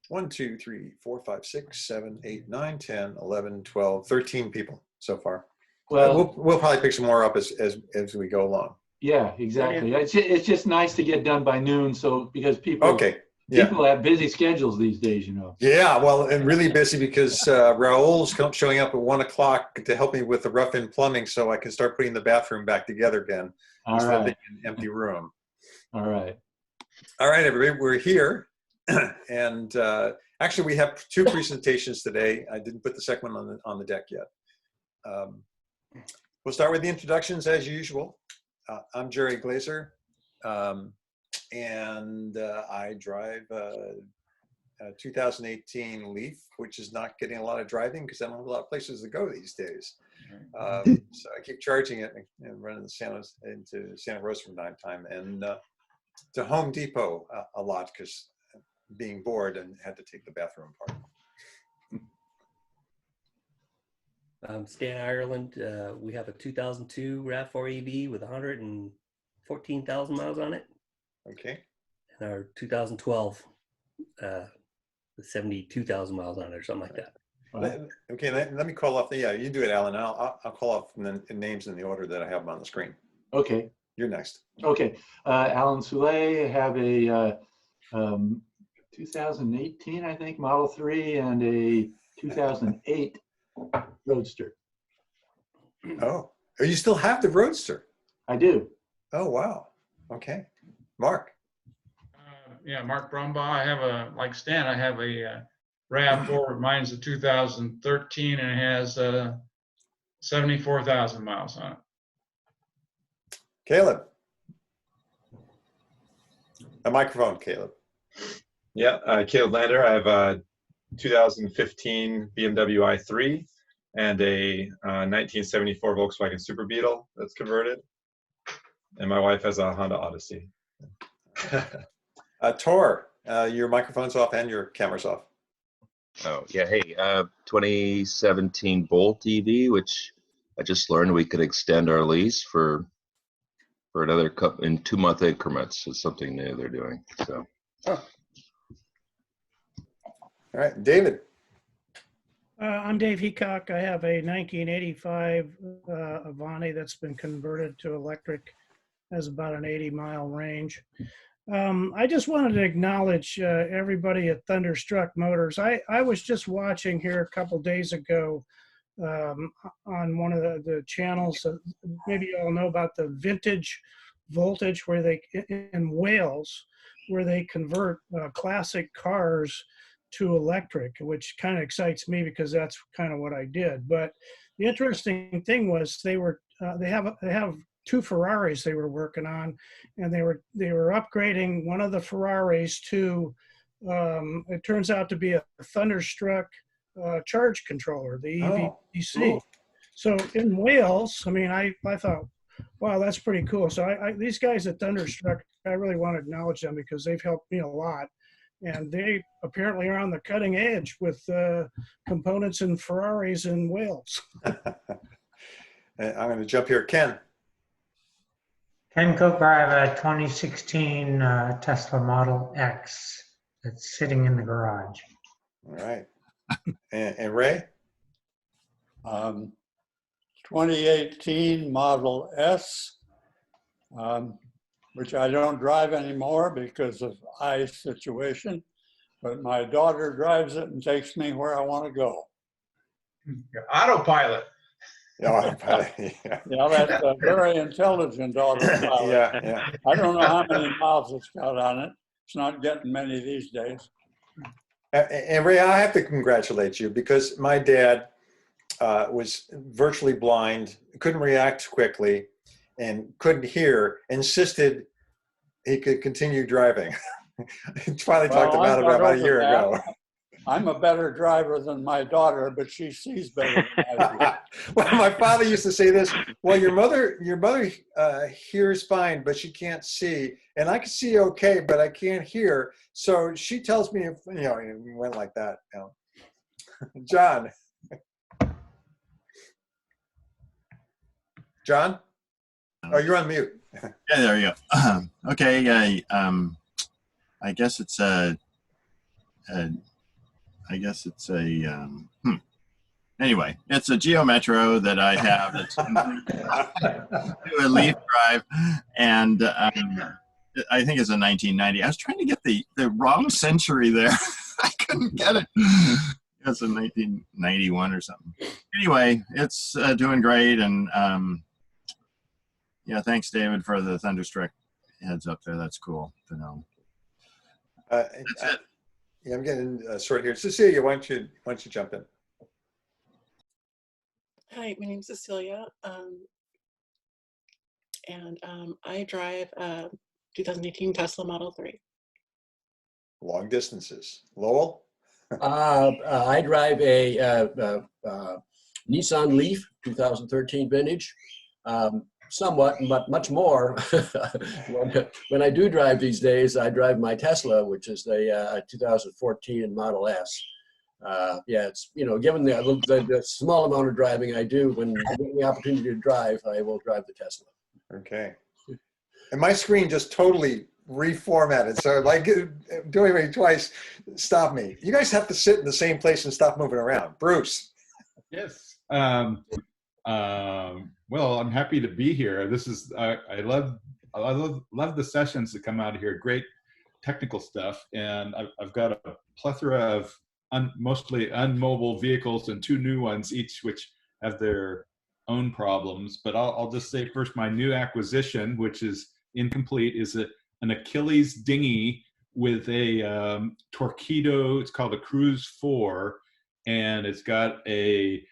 1, 2, 3, 4, 5, 6, 7, 8, 9, 10, 11, 12, 13 people so far. Well, we'll probably pick some more up as we go along. Yeah, exactly. It's just nice to get done by noon, so because people people have busy schedules these days, you know. Yeah, well, and really busy because Raul's showing up at 1 o'clock to help me with the rough-in plumbing, so I can start putting the bathroom back together again instead of being an empty room. All right, everybody, we're here, and actually, we have 2 presentations today. I didn't put the second one on the deck yet. We'll start with the introductions as usual. I'm Jerry Glazer, and I drive a 2018 Leaf, which is not getting a lot of driving because I don't have a lot of places to go these days. So I keep charging it and running into Santa Rosa from time to time, and to Home Depot a lot because being bored and had to take the bathroom apart. Stan Ireland. We have a 2002 RAV4 EV with 114,000 miles on it. Okay. And our 2012, 72,000 miles on it or something like that. Okay, let me call off you do it, Alan. I'll call off the names in the order that I have them on the screen. Okay. You're next. Okay. Alan Soule, have a 2018, I think, Model 3 and a 2008 Roadster. Oh, you still have the Roadster? I do. Oh, wow. Okay. Mark. Yeah, Mark Brumbaugh. I have like Stan, I have a RAV4. Mine's a 2013 and it has 74,000 miles on it. Caleb. A microphone, Caleb. Yeah, Caleb Lander. I have a 2015 BMW i3 and a 1974 Volkswagen Super Beetle that's converted. And my wife has a Honda Odyssey. Tor, your microphone's off and your camera's off. Oh, yeah. Hey, 2017 Bolt EV, which I just learned we could extend our lease for another couple in 2-month increments. It's something new they're doing. So. All right, David. I'm Dave Heacock. I have a 1985 Avani that's been converted to electric, has about an 80-mile range. I just wanted to acknowledge everybody at Thunderstruck Motors. I was just watching here a couple days ago on one of the channels. Maybe you all know about the vintage voltage where they, in Wales, where they convert classic cars to electric, which kind of excites me because that's kind of what I did. But the interesting thing was they have 2 Ferraris they were working on, and they were upgrading one of the Ferraris to it turns out to be a Thunderstruck charge controller, the EVDC. Oh. So in Wales, I mean, I thought, wow, that's pretty cool. So these guys at Thunderstruck, I really want to acknowledge them because they've helped me a lot. And they apparently are on the cutting edge with components in Ferraris in Wales. I'm going to jump here. Ken. Ken Cooper, I have a 2016 Tesla Model X that's sitting in the garage. All right. And Ray? 2018 Model S, which I don't drive anymore because of eye situation, but my daughter drives it and takes me where I want to go. Autopilot. Autopilot. Yeah, that's a very intelligent autopilot. Yeah. I don't know how many miles it's got on it. It's not getting many these days. And Ray, I have to congratulate you because my dad was virtually blind, couldn't react quickly, and couldn't hear, insisted he could continue driving. Finally talked him out about a year ago. I'm a better driver than my daughter, but she sees better than I do. Well, my father used to say this, well, your mother hears fine, but she can't see. And I can see okay, but I can't hear. So she tells me, if, we went like that. John. John? Oh, you're on mute. Yeah, there you go. Okay, I guess it's I guess it's a, anyway, it's a Geo Metro that I have. It's to a Leaf drive, and I think it's a 1990. I was trying to get the wrong century there. I couldn't get it. It's a 1991 or something. Anyway, it's doing great, and yeah, thanks, David, for the Thunderstruck heads up there. That's cool to know. That's it. Yeah, I'm getting short here. Cecilia, why don't you jump in? Hi, my name's Cecilia, and I drive a 2018 Tesla Model 3. Long distances. Lowell? I drive a Nissan Leaf 2013 vintage. Somewhat, but much more. When I do drive these days, I drive my Tesla, which is the 2014 Model S. Yeah, it's, given the small amount of driving I do, when given the opportunity to drive, I will drive the Tesla. Okay. And my screen just totally reformatted. So like doing it twice, stop me. You guys have to sit in the same place and stop moving around. Bruce. Yes. Well, I'm happy to be here. This is I love the sessions that come out of here. Great technical stuff, and I've got a plethora of mostly unmobile vehicles and 2 new ones, each which have their own problems. But I'll just say first, my new acquisition, which is incomplete, is an Achilles dinghy with a Torpedo. It's called a Cruise 4, and it's got a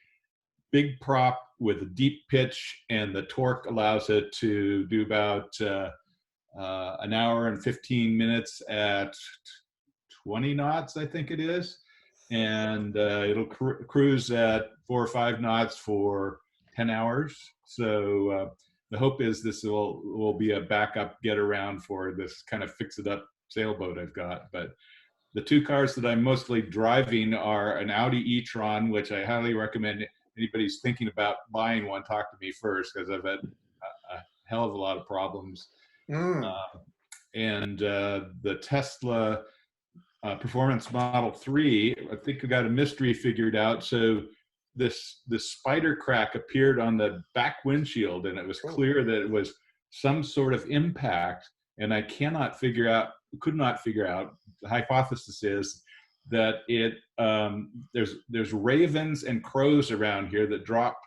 big prop with a deep pitch, and the torque allows it to do about an hour and 15 minutes at 20 knots, I think it is. And it'll cruise at 4 or 5 knots for 10 hours. So the hope is this will be a backup get around for this kind of fix it up sailboat I've got. But the 2 cars that I'm mostly driving are an Audi e-tron, which I highly recommend. Anybody's thinking about buying one, talk to me first, because I've had a hell of a lot of problems. And the Tesla Performance Model 3, I think we got a mystery figured out. So this spider crack appeared on the back windshield, and it was clear that it was some sort of impact. And I could not figure out, the hypothesis is that there's ravens and crows around here that drop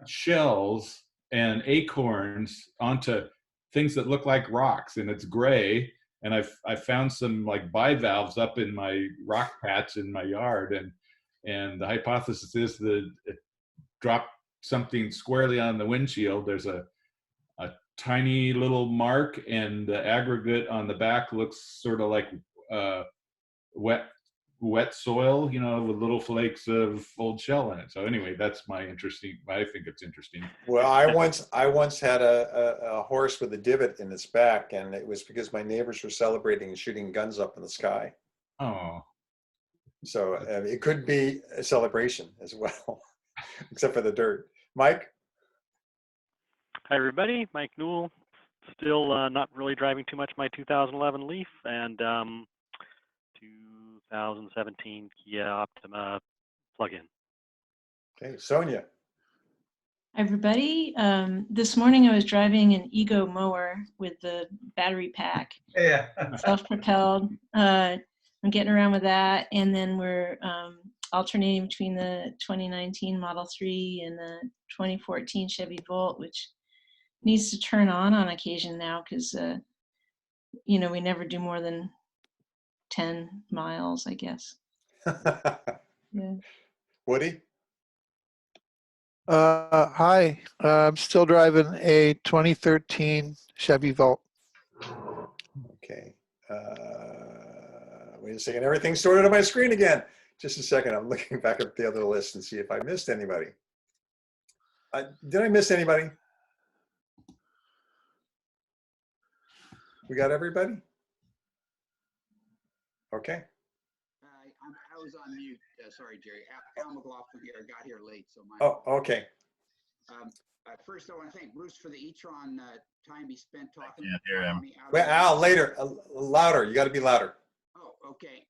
shells and acorns onto things that look like rocks, and it's gray. And I found some like bivalves up in my rock patch in my yard, and the hypothesis is that it dropped something squarely on the windshield. There's a tiny little mark, and the aggregate on the back looks sort of like wet soil, with little flakes of old shell in it. So anyway, that's I think it's interesting. Well, I once had a horse with a divot in its back, and it was because my neighbors were celebrating and shooting guns up in the sky. Oh. So it could be a celebration as well, except for the dirt. Mike? Hi, everybody. Mike Newell. Still not really driving too much my 2011 Leaf and 2017 Kia Optima plug-in. Okay, Sonia. Hi, everybody. This morning I was driving an Ego mower with the battery pack. Yeah. Self-propelled. I'm getting around with that. And then we're alternating between the 2019 Model 3 and the 2014 Chevy Volt, which needs to turn on occasion now because, we never do more than 10 miles, I guess. Yeah. Woody? Hi, I'm still driving a 2013 Chevy Volt. Okay. Wait a second. Everything's sorted on my screen again. Just a second. I'm looking back at the other list and see if I missed anybody. Did I miss anybody? We got everybody? Okay. I was on mute. Sorry, Jerry. Al McLaughlin here. I got here late, so my. Oh, okay. First, I want to thank Bruce for the e-tron time he spent talking. Yeah, hear him. Well, Al, later. Louder. You got to be louder. Oh, okay.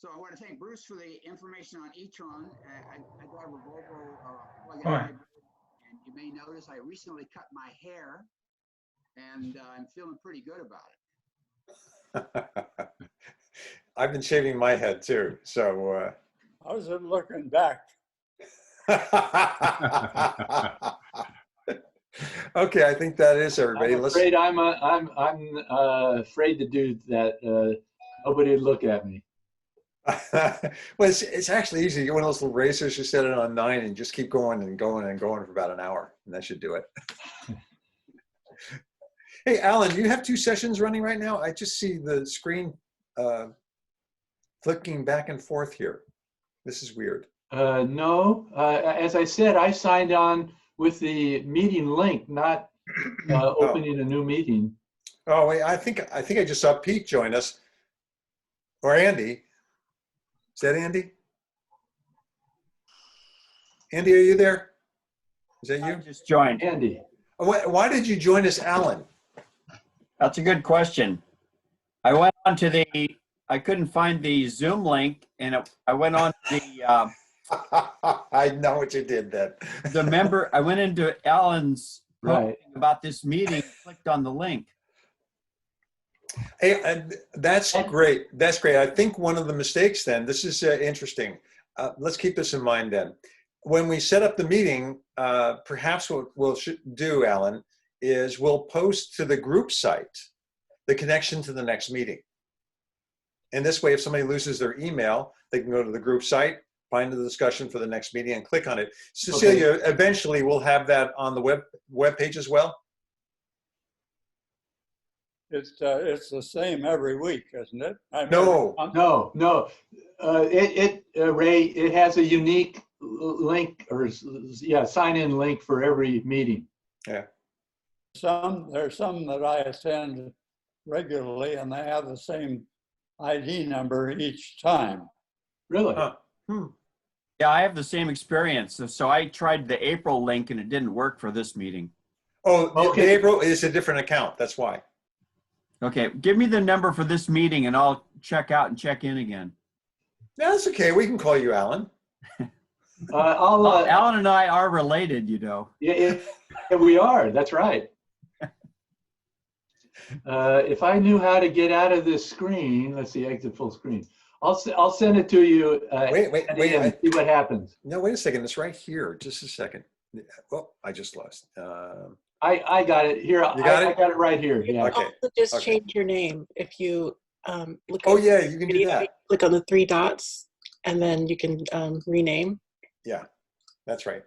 So I want to thank Bruce for the information on e-tron. I drive a Volvo plug-in Oh. hybrid, and you may notice I recently cut my hair, and I'm feeling pretty good about it. I've been shaving my head too, so. How's it looking back? Okay, I think that is everybody. I'm afraid I'm afraid to do that. Nobody would look at me. Well, it's actually easy. You get one of those little racers, you set it on 9 and just keep going and going and going for about an hour, and that should do it. Hey, Alan, you have 2 sessions running right now? I just see the screen flicking back and forth here. This is weird. No, as I said, I signed on with the meeting link, not opening a new meeting. Oh, wait, I think I just saw Pete join us. Or Andy. Is that Andy? Andy, are you there? Is that you? I just joined. Andy. Why did you join us, Alan? That's a good question. I went on to the, I couldn't find the Zoom link, and I went on to the, I know what you did then. the member, I went into Alan's Right. about this meeting, clicked on the link. Hey, that's great. That's great. I think one of the mistakes then, this is interesting. Let's keep this in mind then. When we set up the meeting, perhaps what we'll do, Alan, is we'll post to the group site the connection to the next meeting. And this way, if somebody loses their email, they can go to the group site, find the discussion for the next meeting and click on it. Cecilia, eventually we'll have that on the web page as well. It's the same every week, isn't it? No. Ray, it has a unique link or sign-in link for every meeting. Yeah. There's some that I attend regularly, and they have the same ID number each time. Really? Huh. Yeah, I have the same experience. So I tried the April link and it didn't work for this meeting. Oh, okay. April is a different account. That's why. Okay, give me the number for this meeting and I'll check out and check in again. That's okay. We can call you Alan. Alan and I are related, you know. Yeah, we are. That's right. If I knew how to get out of this screen, let's see, exit full screen. I'll send it to you. Wait. See what happens. No, wait a second. It's right here. Just a second. Oh, I just lost. I got it here. You got it? I got it right here. Yeah. Okay. Also just change your name if you look. Oh yeah, you can do that. Click on the 3 dots, and then you can rename. Yeah, that's right.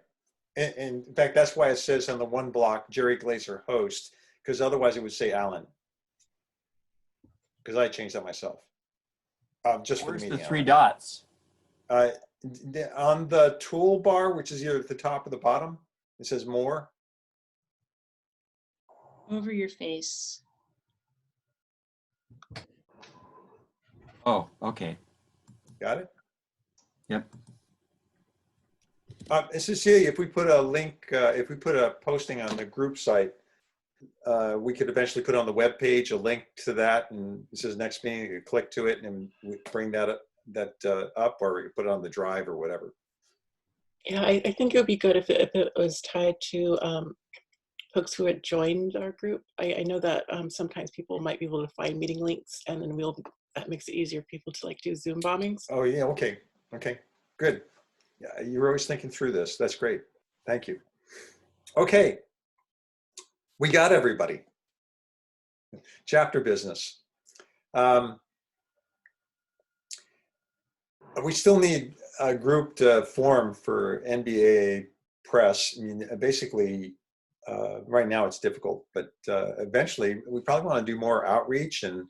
And in fact, that's why it says on the one block, Jerry Glazer host, because otherwise it would say Alan. Because I changed that myself. Just for Where's the the meeting. 3 dots? On the toolbar, which is either at the top or the bottom, it says more. Over your face. Oh, okay. Got it? Yep. Cecilia, if we put a link, if we put a posting on the group site, we could eventually put on the web page a link to that, and it says next meeting. You could click to it and we bring that up, or we could put it on the drive or whatever. Yeah, I think it would be good if it was tied to folks who had joined our group. I know that sometimes people might be able to find meeting links, and then that makes it easier for people to do Zoom bombings. Oh yeah, okay, good. Yeah, you're always thinking through this. That's great. Thank you. Okay, we got everybody. Chapter business. We still need a group to form for NBEAA press. I mean, basically, right now it's difficult, but eventually we probably want to do more outreach and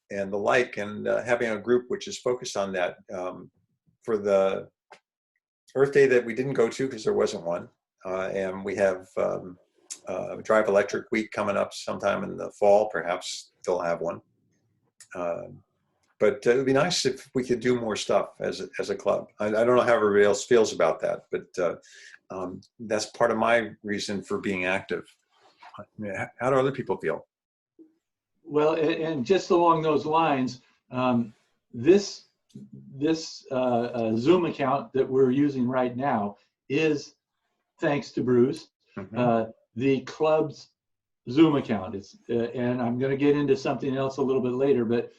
the like, and having a group which is focused on that for the Earth Day that we didn't go to because there wasn't one, and we have Drive Electric Week coming up sometime in the fall. Perhaps they'll have one, but it would be nice if we could do more stuff as a club. I don't know how everybody else feels about that, but that's part of my reason for being active. How do other people feel? Well, and just along those lines, this this Zoom account that we're using right now is, thanks to Bruce, the club's Zoom account. It's and I'm going to get into something else a little bit later, but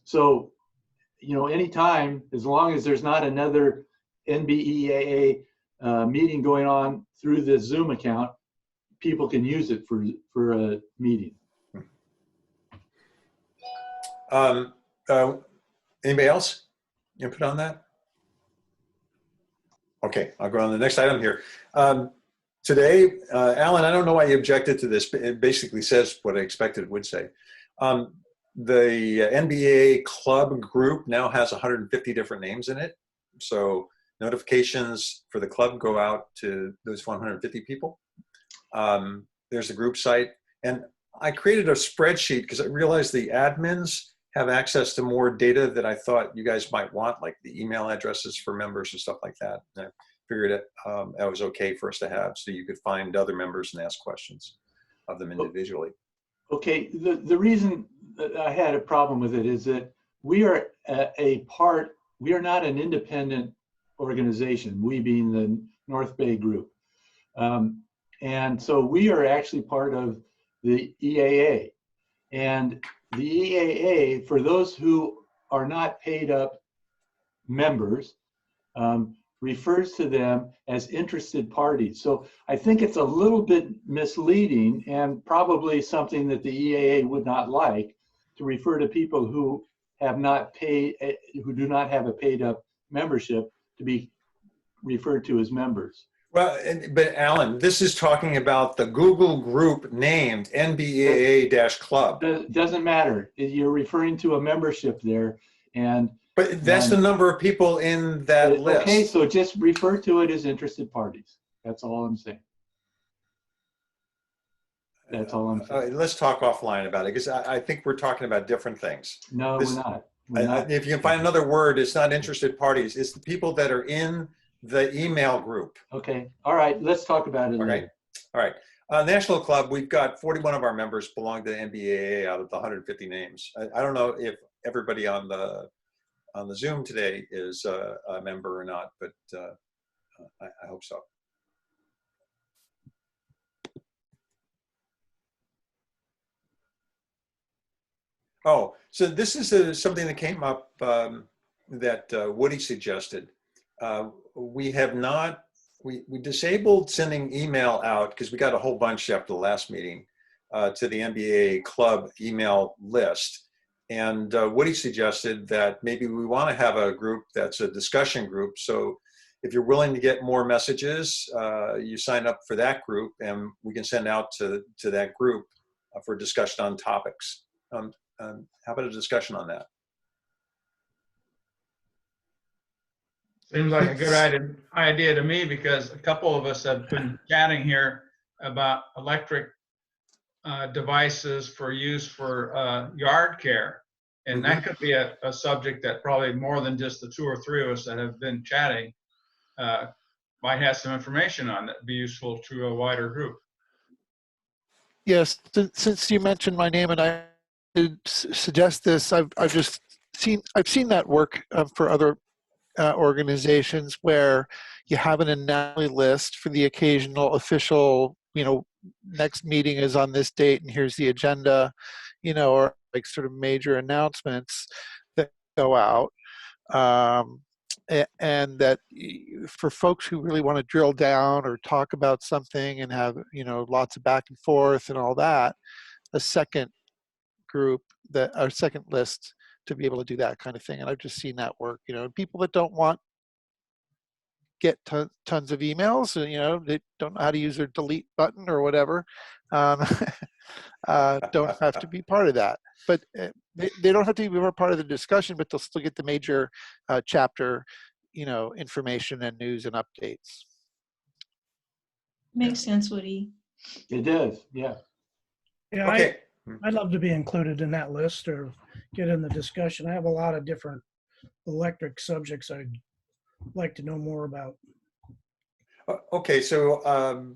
so you know, anytime, as long as there's not another NBEAA meeting going on through this Zoom account, people can use it for a meeting. Anybody else input on that? Okay, I'll go on to the next item here. Today, Alan, I don't know why you objected to this, but it basically says what I expected it would say. The NBEAA club group now has 150 different names in it. So notifications for the club go out to those 150 people. There's a group site. And I created a spreadsheet because I realized the admins have access to more data that I thought you guys might want, like the email addresses for members and stuff like that. And I figured that was okay for us to have so you could find other members and ask questions of them individually. Okay, the reason that I had a problem with it is that we are we are not an independent organization, we being the North Bay group. And so we are actually part of the EAA. And the EAA, for those who are not paid up members, refers to them as interested parties. So I think it's a little bit misleading and probably something that the EAA would not like, to refer to people who have not paid, who do not have a paid up membership, to be referred to as members. Well, but Alan, this is talking about the Google group named NBEAA-Club. Doesn't matter. You're referring to a membership there, but that's the number of people in that list. Okay, so just refer to it as interested parties. That's all I'm saying. That's all I'm saying. Let's talk offline about it, because I think we're talking about different things. No, we're not. We're not. If you can find another word, it's not interested parties. It's the people that are in the email group. Okay. All right. Let's talk about it later. All right. National Club, we've got 41 of our members belong to the NBEAA out of the 150 names. I don't know if everybody on the Zoom today is a member or not, but I hope so. Oh, so this is something that came up that Woody suggested. We have not, we disabled sending email out because we got a whole bunch after the last meeting to the NBEAA club email list. And Woody suggested that maybe we want to have a group that's a discussion group. So if you're willing to get more messages, you sign up for that group and we can send out to that group for discussion on topics. How about a discussion on that? Seems like a good idea to me, because a couple of us have been chatting here about electric devices for use for yard care. And that could be a subject that probably more than just the 2 or 3 of us that have been chatting might have some information on that would be useful to a wider group. Yes, since you mentioned my name and I did suggest this, I've seen that work for other organizations where you have an anomaly list for the occasional official, next meeting is on this date and here's the agenda, or like sort of major announcements that go out. And that for folks who really want to drill down or talk about something and have, lots of back and forth and all that, a second group, our second list to be able to do that kind of thing. And I've just seen that work, people that don't want get tons of emails, they don't know how to use their delete button or whatever, don't have to be part of that. But they don't have to be part of the discussion, but they'll still get the major chapter, information and news and updates. Makes sense, Woody. It does, yeah. Yeah, okay. I'd love to be included in that list or get in the discussion. I have a lot of different electric subjects I'd like to know more about. Okay, so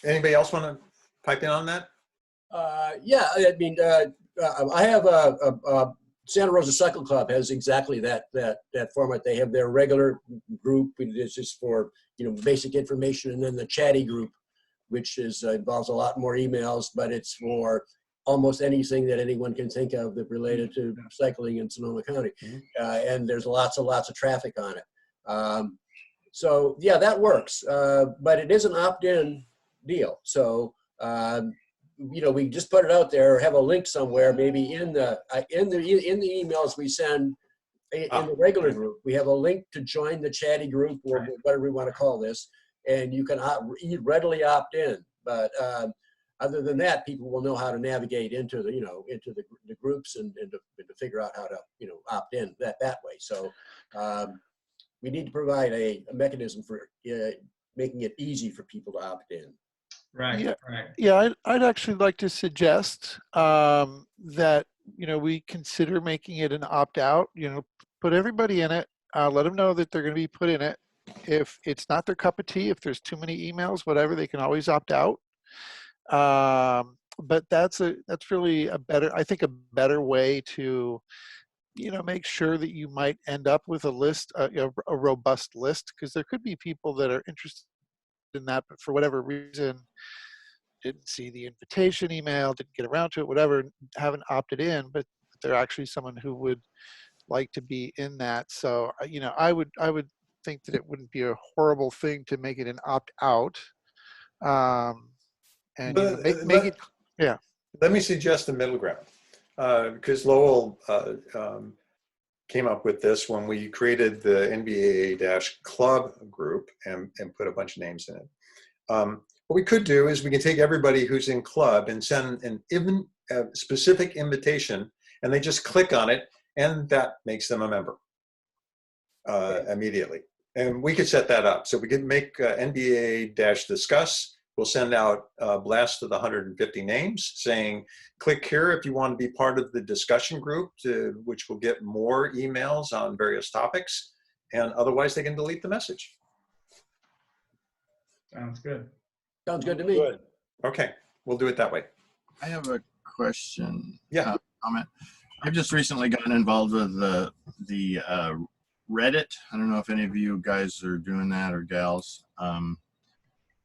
anybody else want to pipe in on that? Yeah, I mean, I have Santa Rosa Cycle Club has exactly that format. They have their regular group, this is for, you know, basic information, and then the chatty group, which is involves a lot more emails, but it's for almost anything that anyone can think of that related to cycling in Sonoma County. And there's lots of traffic on it. So yeah, that works, but it is an opt-in deal. So, you know, we just put it out there, have a link somewhere, maybe in the emails we send in the regular group. We have a link to join the chatty group, or whatever we want to call this, and you can readily opt in. But other than that, people will know how to navigate into the, you know, into the groups and to figure out how to, you know, opt in that way. So we need to provide a mechanism for making it easy for people to opt in. Right, yeah, right. Yeah, I'd actually like to suggest that, you know, we consider making it an opt-out. You know, put everybody in it. Let them know that they're going to be put in it. If it's not their cup of tea, if there's too many emails, whatever, they can always opt out. But that's really a better way to, you know, make sure that you might end up with a list, you know, a robust list, because there could be people that are interested in that, but for whatever reason didn't see the invitation email, didn't get around to it, whatever, haven't opted in, but they're actually someone who would like to be in that. So, you know, I would think that it wouldn't be a horrible thing to make it an opt-out, and, you know, make it, yeah. Let me suggest a middle ground, because Lowell came up with this when we created the NBEAA-club group and put a bunch of names in it. What we could do is we can take everybody who's in club and send a specific invitation, and they just click on it, and that makes them a member immediately. And we could set that up. So we could make NBEAA-discuss. We'll send out a blast to the 150 names saying, click here if you want to be part of the discussion group, which will get more emails on various topics. And otherwise, they can delete the message. Sounds good. Sounds good to me. Good. Okay, we'll do it that way. I have a question. Yeah. Comment. I've just recently gotten involved with the Reddit. I don't know if any of you guys are doing that, or gals.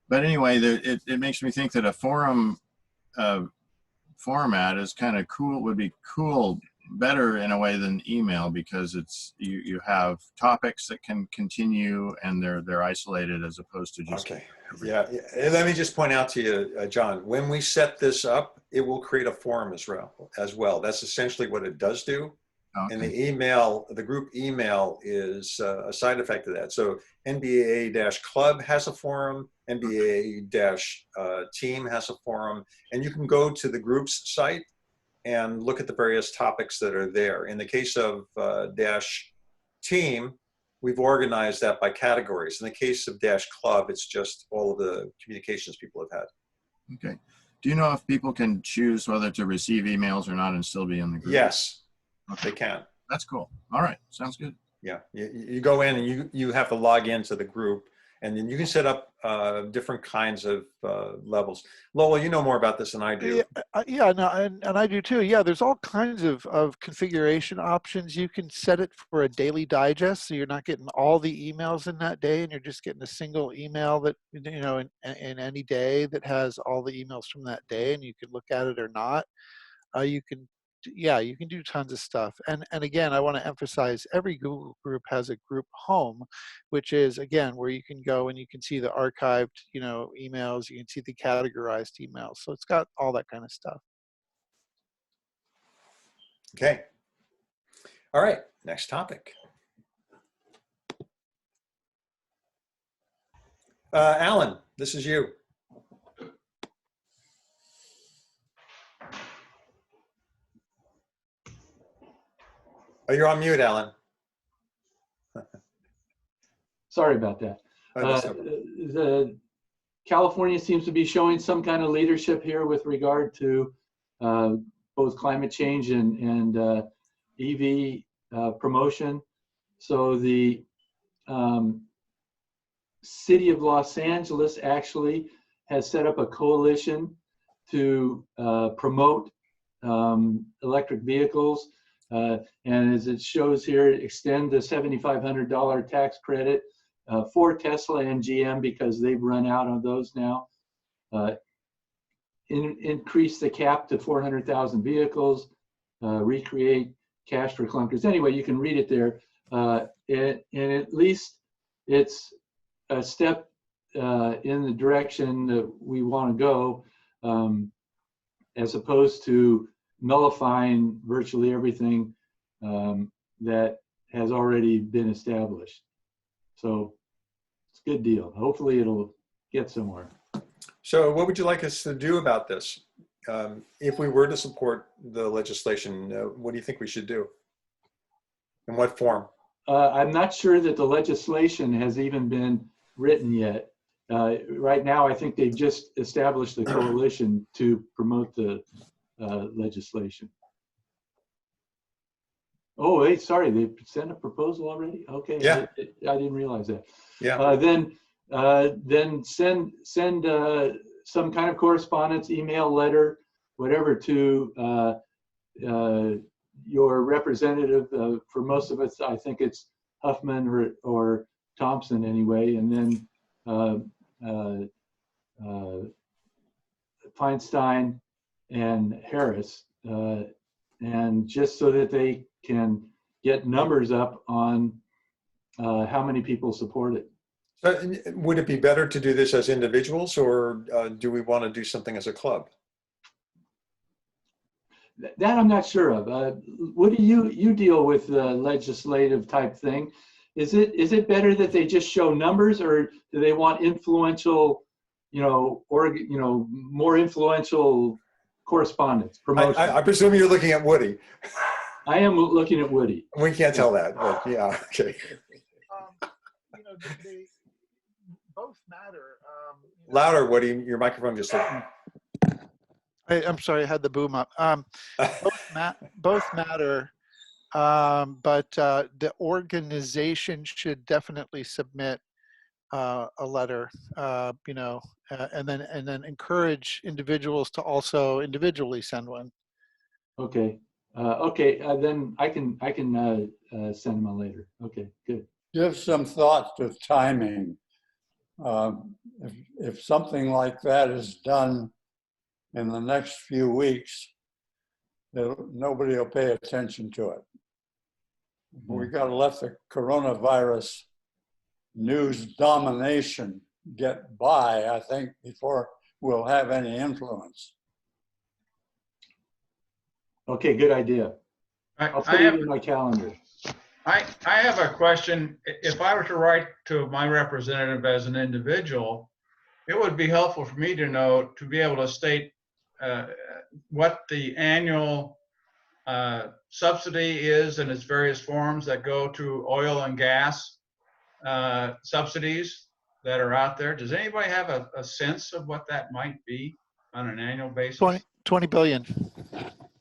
But anyway, it makes me think that a forum format is kind of cool, would be cool, better in a way than email, because it's you have topics that can continue, and they're isolated as opposed to just. Okay. Yeah. And let me just point out to you, John, when we set this up, it will create a forum as well. That's essentially what it does do. Okay. And the email, the group email, is a side effect of that. So NBEAA-club has a forum, NBEAA-team has a forum, and you can go to the group's site and look at the various topics that are there. In the case of -team, we've organized that by categories. In the case of -club, it's just all of the communications people have had. Okay. Do you know if people can choose whether to receive emails or not and still be in the group? Yes, they can. That's cool. All right, sounds good. Yeah, you go in and you have to log into the group, and then you can set up different kinds of levels. Lowell, you know more about this than I do. Yeah, no, and I do too. Yeah, there's all kinds of configuration options. You can set it for a daily digest, so you're not getting all the emails in that day, and you're just getting a single email that, you know, in any day that has all the emails from that day, and you can look at it or not. You can do tons of stuff. And again, I want to emphasize every Google group has a group home, which is, again, where you can go and you can see the archived, you know, emails, you can see the categorized emails. So it's got all that kind of stuff. Okay. All right, next topic. Alan, this is you. Oh, you're on mute, Alan. Sorry about that. The California seems to be showing some kind of leadership here with regard to both climate change and EV promotion. So the city of Los Angeles actually has set up a coalition to promote electric vehicles. And as it shows here, extend the $7,500 tax credit for Tesla and GM because they've run out of those now. Increase the cap to 400,000 vehicles, recreate cash for clunkers. Anyway, you can read it there. And at least it's a step in the direction that we want to go, as opposed to nullifying virtually everything that has already been established. So it's a good deal. Hopefully it'll get somewhere. So what would you like us to do about this? If we were to support the legislation, what do you think we should do? In what form? I'm not sure that the legislation has even been written yet. Right now, I think they've just established a coalition to promote the legislation. Oh, wait, sorry, they sent a proposal already? Okay, yeah. I didn't realize that. Yeah. Then send some kind of correspondence, email, letter, whatever, to your representative. For most of us, I think it's Huffman or Thompson anyway, and then Feinstein and Harris, and just so that they can get numbers up on how many people support it. Would it be better to do this as individuals, or do we want to do something as a club? That I'm not sure of. What do you deal with the legislative type thing? Is it better that they just show numbers, or do they want influential, more influential correspondence, promotion? I presume you're looking at Woody. I am looking at Woody. We can't tell that, but yeah, okay. They both matter. Louder, Woody. Your microphone just. I'm sorry, I had the boom up. Both matter, but the organization should definitely submit a letter, and then encourage individuals to also individually send one. Okay. Then I can send them a later. Okay, good. Give some thought to timing. If something like that is done in the next few weeks, nobody will pay attention to it. We got to let the coronavirus news domination get by, I think, before we'll have any influence. Okay, good idea. I'll put it in my calendar. I have a question. If I were to write to my representative as an individual, it would be helpful for me to know, to be able to state what the annual subsidy is in its various forms that go to oil and gas subsidies that are out there. Does anybody have a sense of what that might be on an annual basis? 20 billion.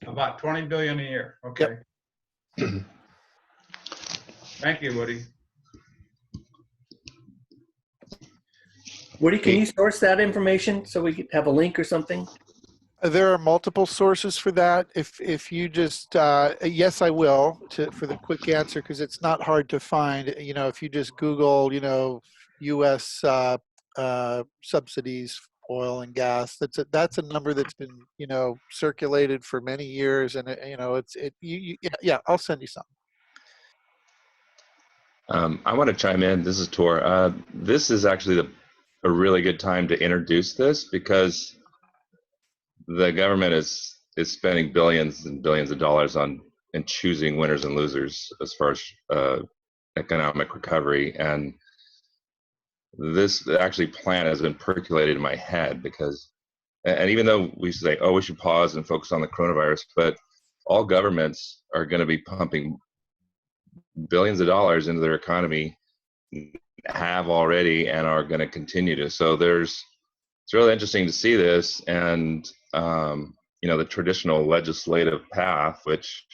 About 20 billion a year. Okay. Yep. Thank you, Woody. Woody, can you source that information so we could have a link or something? There are multiple sources for that. If you just, yes, I will, for the quick answer, because it's not hard to find. If you just Google, U.S. Subsidies, oil and gas, that's a number that's been, circulated for many years, and yeah, I'll send you some. I want to chime in. This is Tor. This is actually a really good time to introduce this, because the government is spending billions and billions of dollars on and choosing winners and losers as far as economic recovery. And this actually plan has been percolated in my head, because, and even though we say, oh, we should pause and focus on the coronavirus, but all governments are going to be pumping billions of dollars into their economy, have already, and are going to continue to. So it's really interesting to see this, and the traditional legislative path, which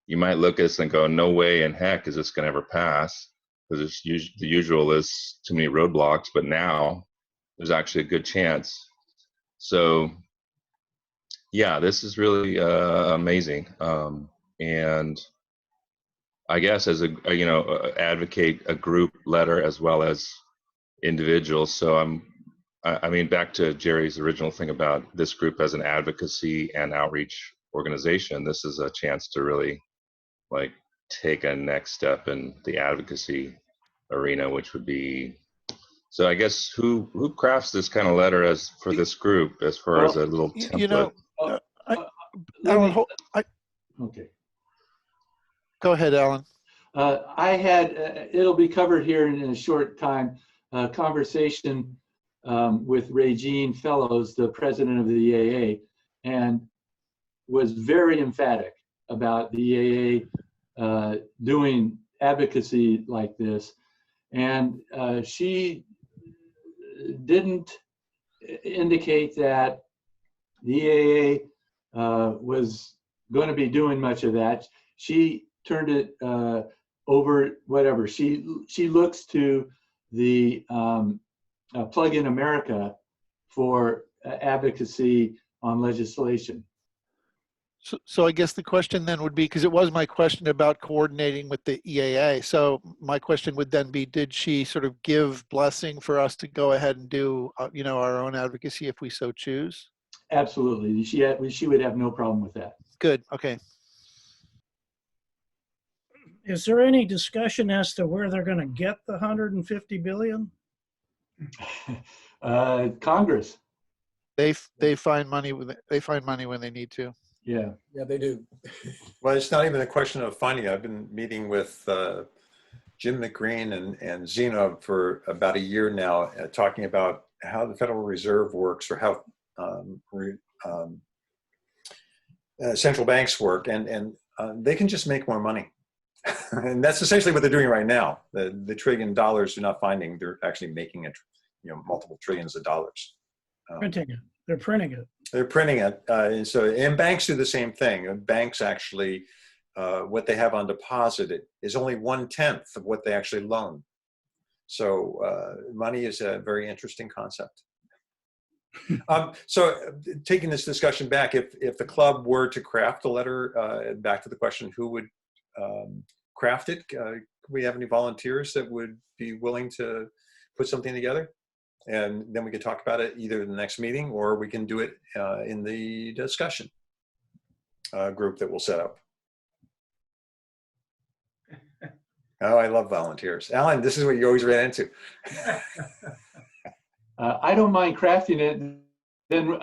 you might look at this and go, no way in heck is this going to ever pass, because the usual is too many roadblocks, but now there's actually a good chance. So yeah, this is really amazing. and I guess as advocate a group letter as well as individuals. So I mean, back to Jerry's original thing about this group as an advocacy and outreach organization, this is a chance to really like take a next step in the advocacy arena, which would be, so I guess who crafts this kind of letter as for this group as far as a little template? You know, Okay. Go ahead, Alan. I had, it'll be covered here in a short time, a conversation with Regine Fellows, the president of the EAA, and was very emphatic about the EAA doing advocacy like this. And she didn't indicate that the EAA was going to be doing much of that. She turned it over, whatever. She looks to the Plug in America for advocacy on legislation. So I guess the question then would be, because it was my question about coordinating with the EAA. So my question would then be, did she sort of give blessing for us to go ahead and do, our own advocacy if we so choose? Absolutely. She would have no problem with that. Good. Okay. Is there any discussion as to where they're going to get the 150 billion? Congress. They find money when they need to. Yeah. Yeah, they do. Well, it's not even a question of finding. I've been meeting with Jim McGreen and Zeno for about a year now, talking about how the Federal Reserve works or how central banks work, and they can just make more money. And that's essentially what they're doing right now. The $1 trillion they're not finding, they're actually making it, multiple trillions of dollars. Printing it. They're printing it. They're printing it. And banks do the same thing. Banks actually, what they have on deposit is only 1/10 of what they actually loan. So money is a very interesting concept. So taking this discussion back, if the club were to craft a letter, back to the question, who would craft it? Do we have any volunteers that would be willing to put something together? And then we could talk about it either in the next meeting, or we can do it in the discussion group that we'll set up. Oh, I love volunteers. Alan, this is what you always ran into. I don't mind crafting it, then,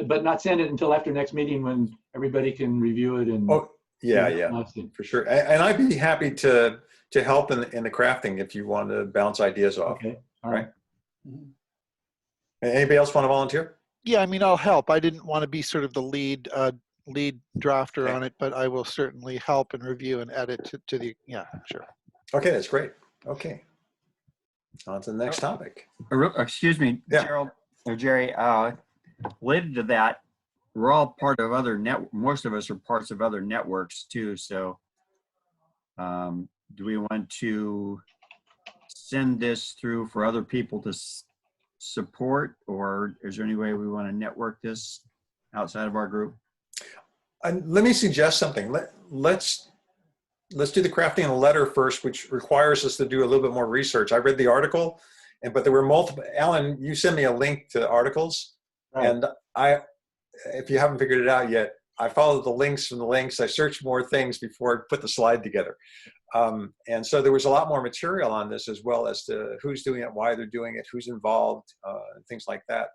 but not send it until after next meeting when everybody can review it. And Yeah, for sure. And I'd be happy to help in the crafting if you want to bounce ideas off. Okay, all right. Anybody else want to volunteer? Yeah, I mean, I'll help. I didn't want to be sort of the lead drafter on it, but I will certainly help and review and edit to the, yeah, sure. Okay, that's great. Okay. On to the next topic. Excuse me, Gerald or Jerry, related to that, we're all part of other most of us are parts of other networks too. So do we want to send this through for other people to support, or is there any way we want to network this outside of our group? Let me suggest something. Let's do the crafting of a letter first, which requires us to do a little bit more research. I read the article, but there were multiple. Alan, you sent me a link to articles, and if you haven't figured it out yet, I followed the links from the links. I searched more things before I put the slide together. And so there was a lot more material on this, as well as to who's doing it, why they're doing it, who's involved, and things like that.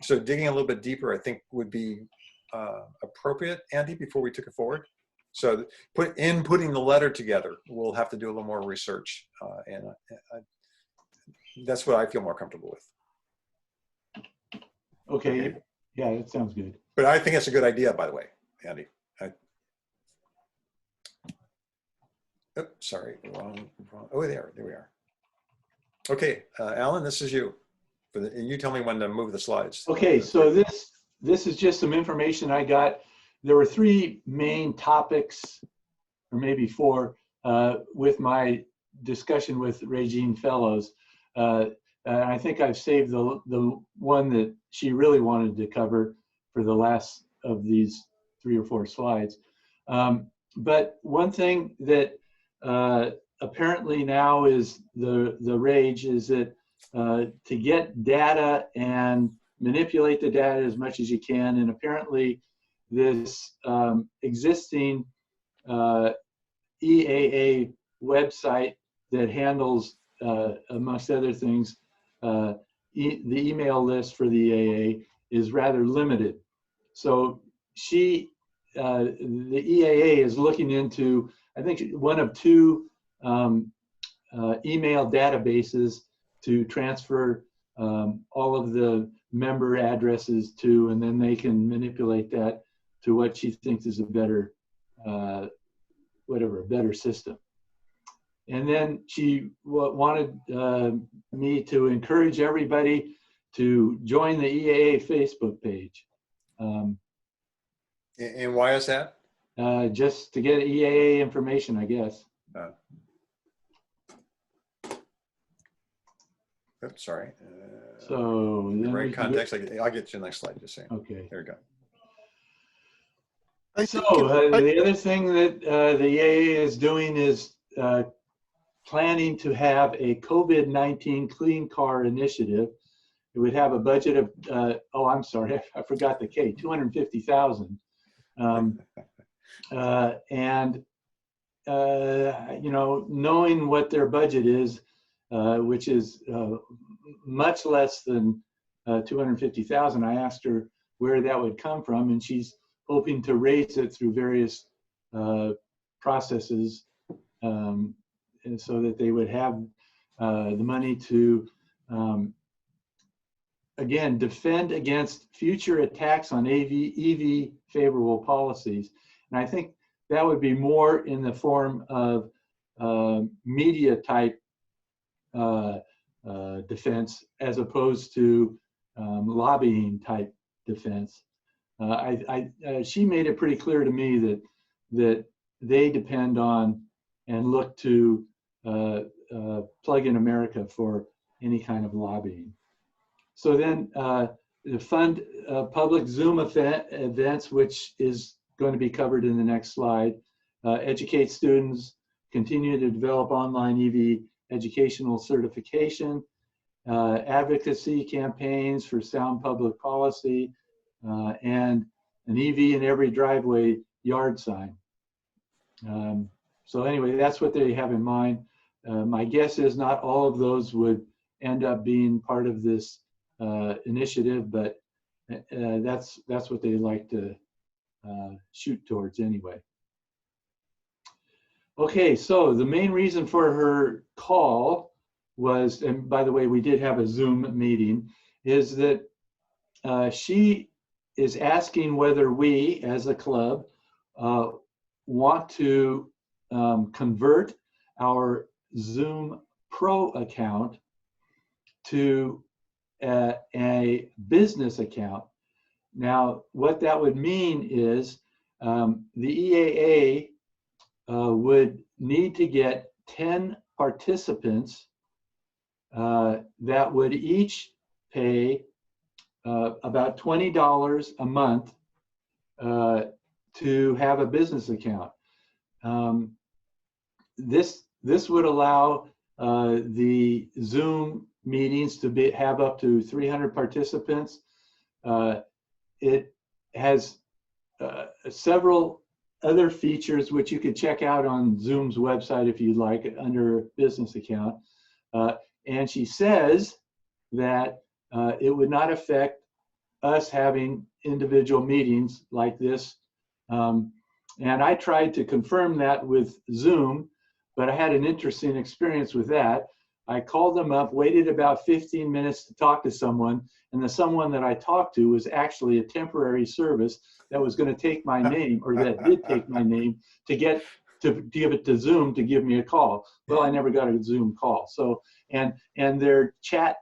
So digging a little bit deeper, I think, would be appropriate, Andy, before we took it forward. So putting the letter together, we'll have to do a little more research. And that's what I feel more comfortable with. Okay. Yeah, that sounds good. But I think it's a good idea, by the way, Andy. Sorry, wrong. Oh, there we are. Okay, Alan, this is you. And you tell me when to move the slides. Okay, so this is just some information I got. There were 3 main topics, or maybe 4, with my discussion with Regine Fellows. I think I've saved the one that she really wanted to cover for the last of these 3 or 4 slides. But one thing that apparently now is the rage is that to get data and manipulate the data as much as you can, and apparently this existing EAA website that handles, amongst other things, the email list for the EAA is rather limited. So the EAA is looking into, I think, one of two email databases to transfer all of the member addresses to, and then they can manipulate that to what she thinks is a better, a better system. And then she wanted me to encourage everybody to join the EAA Facebook page. And why is that? Just to get EAA information, I guess. Oops, sorry. So in the then right we can context, I'll get to the next slide. Just saying. Okay. There we go. So the other thing that the EAA is doing is planning to have a COVID-19 clean car initiative. It would have a budget of, oh, I'm sorry, I forgot the K, 250,000. And, you know, knowing what their budget is, which is much less than 250,000, I asked her where that would come from, and she's hoping to raise it through various processes, and so that they would have the money to, again, defend against future attacks on EV favorable policies. And I think that would be more in the form of media type defense as opposed to lobbying type defense. She made it pretty clear to me that they depend on and look to Plug in America for any kind of lobbying. So then the fund public Zoom events, which is going to be covered in the next slide, educate students, continue to develop online EV educational certification, advocacy campaigns for sound public policy, and an EV in every driveway yard sign. So anyway, that's what they have in mind. My guess is not all of those would end up being part of this initiative, but that's what they like to shoot towards anyway. Okay, so the main reason for her call was, and by the way, we did have a Zoom meeting, is that she is asking whether we, as a club, want to convert our Zoom Pro account to a business account. Now, what that would mean is the EAA would need to get 10 participants that would each pay about $20 a month to have a business account. This would allow the Zoom meetings to have up to 300 participants. It has several other features which you could check out on Zoom's website if you'd like, under business account. And she says that it would not affect us having individual meetings like this. And I tried to confirm that with Zoom, but I had an interesting experience with that. I called them up, waited about 15 minutes to talk to someone, and the someone that I talked to was actually a temporary service that was going to take my name, or that did take my name, to give it to Zoom to give me a call. Well, I never got a Zoom call. So, and their chat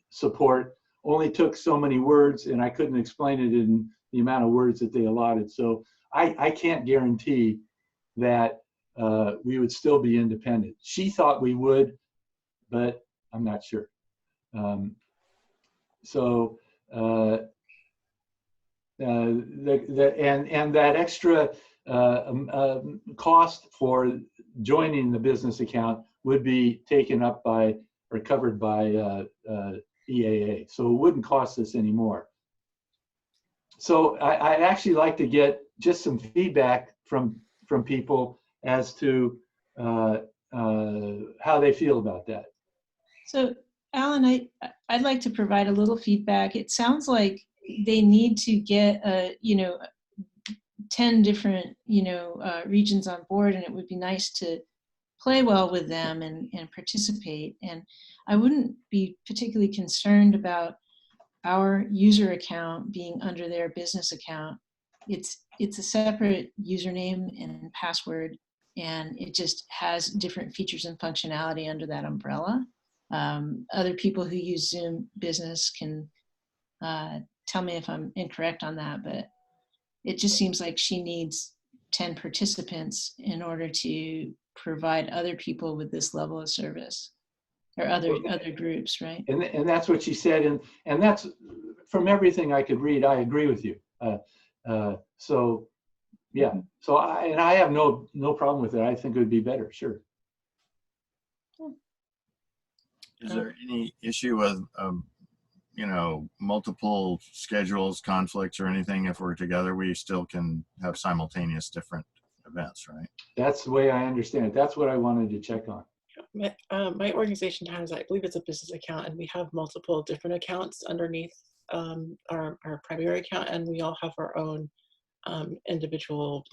support only took so many words, and I couldn't explain it in the amount of words that they allotted. So I can't guarantee that we would still be independent. She thought we would, but I'm not sure. And that extra cost for joining the business account would be taken up by or covered by EAA. So it wouldn't cost us anymore. So I'd actually like to get just some feedback from people as to how they feel about that. So, Alan, I'd like to provide a little feedback. It sounds like they need to get 10 different regions on board, and it would be nice to play well with them and participate. And I wouldn't be particularly concerned about our user account being under their business account. It's a separate username and password, and it just has different features and functionality under that umbrella. Other people who use Zoom Business can tell me if I'm incorrect on that, but it just seems like she needs 10 participants in order to provide other people with this level of service, or other groups, right? And that's what she said, and that's, from everything I could read, I agree with you. So yeah, so I have no problem with it. I think it would be better, sure. Is there any issue with, multiple schedules, conflicts, or anything? If we're together, we still can have simultaneous different events, right? That's the way I understand it. That's what I wanted to check on. My organization has, I believe it's a business account, and we have multiple different accounts underneath our primary account, and we all have our own individual,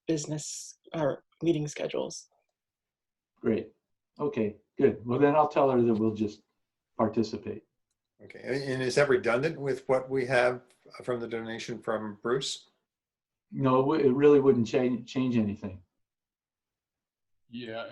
business or meeting schedules. Great. Okay, good. Well, then I'll tell her that we'll just participate. Okay, and is that redundant with what we have from the donation from Bruce? No, it really wouldn't change anything. Yeah,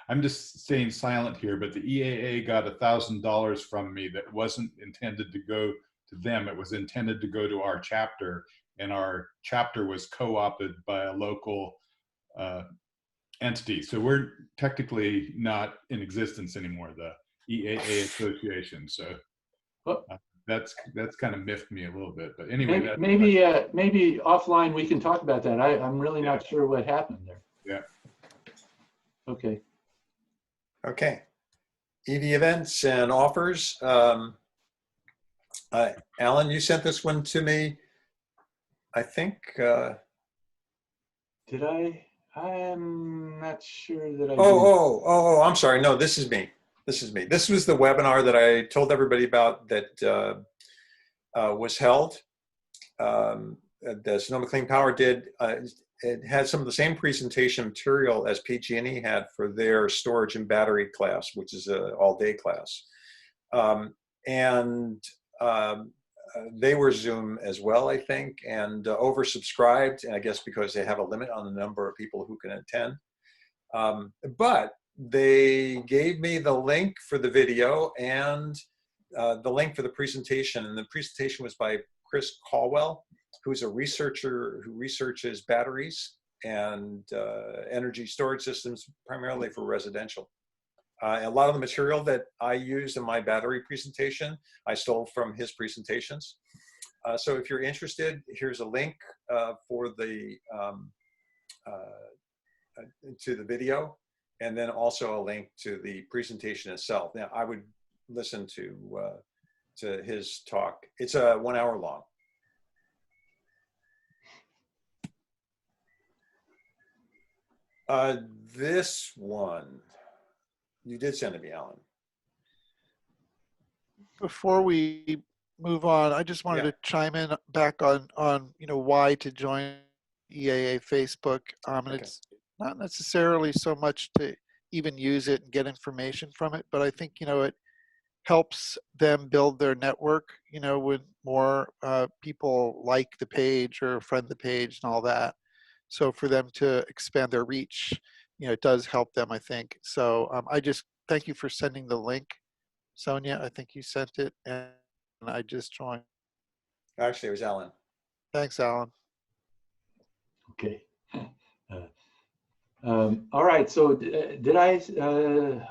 I'm just staying silent here, but the EAA got $1,000 from me that wasn't intended to go to them. It was intended to go to our chapter, and our chapter was co-opted by a local entity. So we're technically not in existence anymore, the EAA Association. So that's kind of miffed me a little bit. But anyway, maybe offline we can talk about that. I'm really not sure what happened there. Yeah. Okay. Okay. EV events and offers. Alan, you sent this one to me, I think. Did I? I'm not sure that I did. Oh, I'm sorry. No, this is me. This is me. This was the webinar that I told everybody about that was held. The Sonoma Clean Power did. It had some of the same presentation material as PG&E had for their storage and battery class, which is an all-day class. They were Zoom as well, I think, and oversubscribed, I guess because they have a limit on the number of people who can attend. But they gave me the link for the video and the link for the presentation. And the presentation was by Chris Caldwell, who's a researcher who researches batteries and energy storage systems, primarily for residential. A lot of the material that I used in my battery presentation, I stole from his presentations. So if you're interested, here's a link for the to the video, and then also a link to the presentation itself. Now, I would listen to his talk. It's 1 hour long. This one, you did send to me, Alan. Before we move on, I just wanted to chime in back on why to join EAA Facebook. And it's not necessarily so much to even use it and get information from it, but I think it helps them build their network. When more people like the page or friend the page and all that. So for them to expand their reach, it does help them, I think. So I just thank you for sending the link, Sonia. I think you sent it, and I just joined. Actually, it was Alan. Thanks, Alan. Okay. All right. So did I?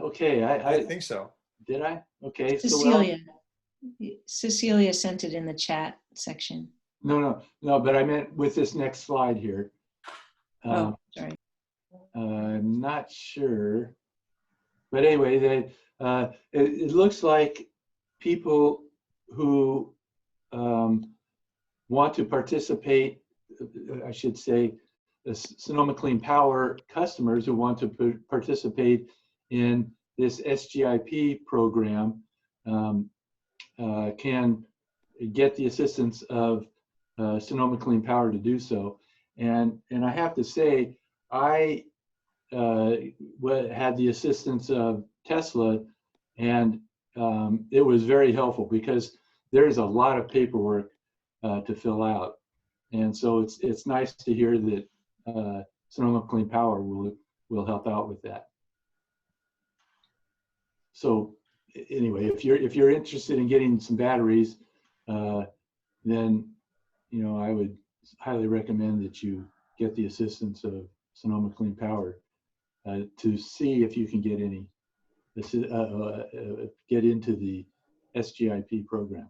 Okay. I think so. Did I? Okay. Cecilia. Cecilia sent it in the chat section. No, but I meant with this next slide here. Oh, sorry. I'm not sure. But anyway, it looks like people who want to participate, I should say, the Sonoma Clean Power customers who want to participate in this SGIP program can get the assistance of Sonoma Clean Power to do so. And I have to say, I had the assistance of Tesla, and it was very helpful because there's a lot of paperwork to fill out. And so it's nice to hear that Sonoma Clean Power will help out with that. So anyway, if you're interested in getting some batteries, then I would highly recommend that you get the assistance of Sonoma Clean Power to see if you can get get into the SGIP program.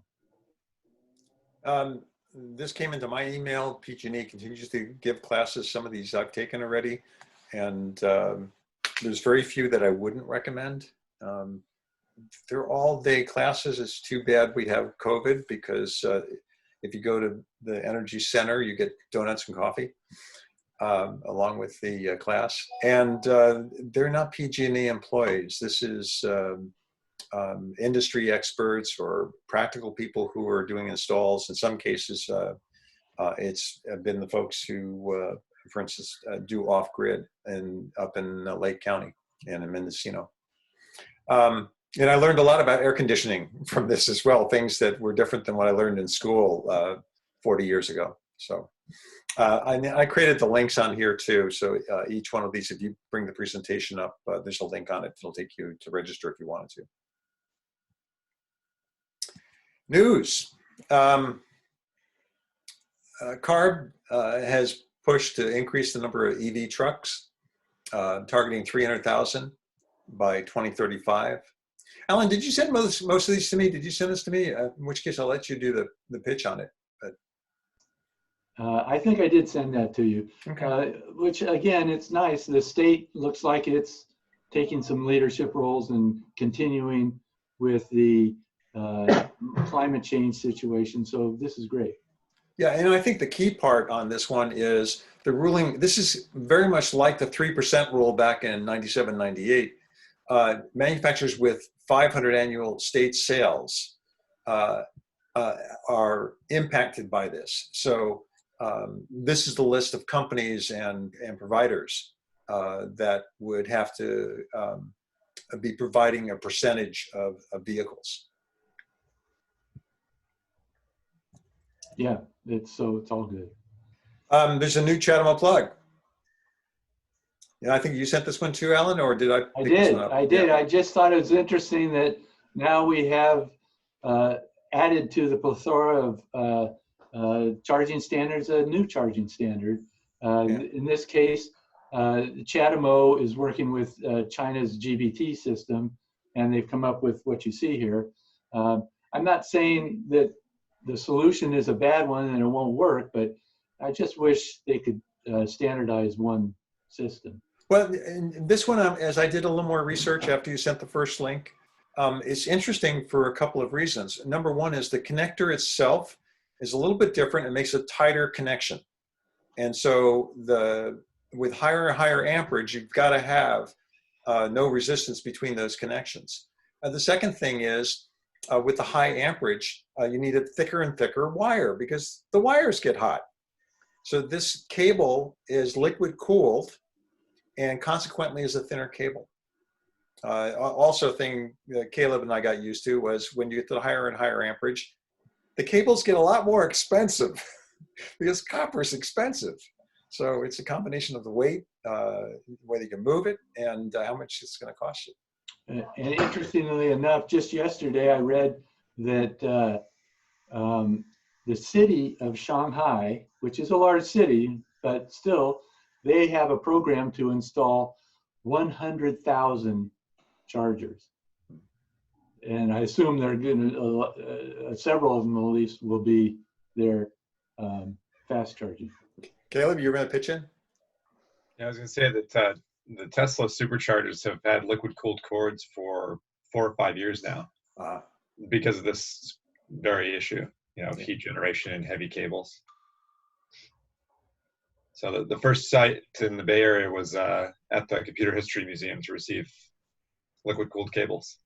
This came into my email. PG&E continues to give classes. Some of these I've taken already, and there's very few that I wouldn't recommend. They're all-day classes. It's too bad we have COVID, because if you go to the Energy Center, you get donuts and coffee along with the class. And they're not PG&E employees. This is industry experts or practical people who are doing installs. In some cases, it's been the folks who, for instance, do off-grid and up in Lake County and in Mendocino. And I learned a lot about air conditioning from this as well, things that were different than what I learned in school 40 years ago. So I created the links on here too. So each one of these, if you bring the presentation up, there's a link on it. It'll take you to register if you wanted to. News. CARB has pushed to increase the number of EV trucks, targeting 300,000 by 2035. Alan, did you send most of these to me? Did you send this to me? In which case, I'll let you do the pitch on it. But I think I did send that to you. Okay. Which again, it's nice. The state looks like it's taking some leadership roles and continuing with the climate change situation. So this is great. yeah, and I think the key part on this one is the ruling. This is very much like the 3% rule back in 97, 98. Manufacturers with 500 annual state sales are impacted by this. So this is the list of companies and providers that would have to be providing a percentage of vehicles. Yeah, it's all good. There's a new Chatham plug. Yeah, I think you sent this one too, Alan, or did I? I did. I just thought it was interesting that now we have added to the plethora of charging standards a new charging standard. In this case, Chatham is working with China's GBT system, and they've come up with what you see here. I'm not saying that the solution is a bad one and it won't work, but I just wish they could standardize one system. Well, in this one, as I did a little more research after you sent the first link, it's interesting for a couple of reasons. Number one is the connector itself is a little bit different. It makes a tighter connection. And so with higher and higher amperage, you've got to have no resistance between those connections. The second thing is with the high amperage, you need a thicker and thicker wire because the wires get hot. So this cable is liquid cooled and consequently is a thinner cable. Also a thing that Caleb and I got used to was when you get to the higher and higher amperage, the cables get a lot more expensive because copper is expensive. So it's a combination of the weight, whether you can move it, and how much it's going to cost you. And interestingly enough, just yesterday I read that the city of Shanghai, which is a large city, but still, they have a program to install 100,000 chargers. And I assume they're going to, several of them at least will be there fast charging. Caleb, you were going to pitch in? Yeah, I was going to say that the Tesla superchargers have had liquid-cooled cords for 4 or 5 years now because of this very issue, of heat generation and heavy cables. So the first site in the Bay Area was at the Computer History Museum to receive liquid-cooled cables.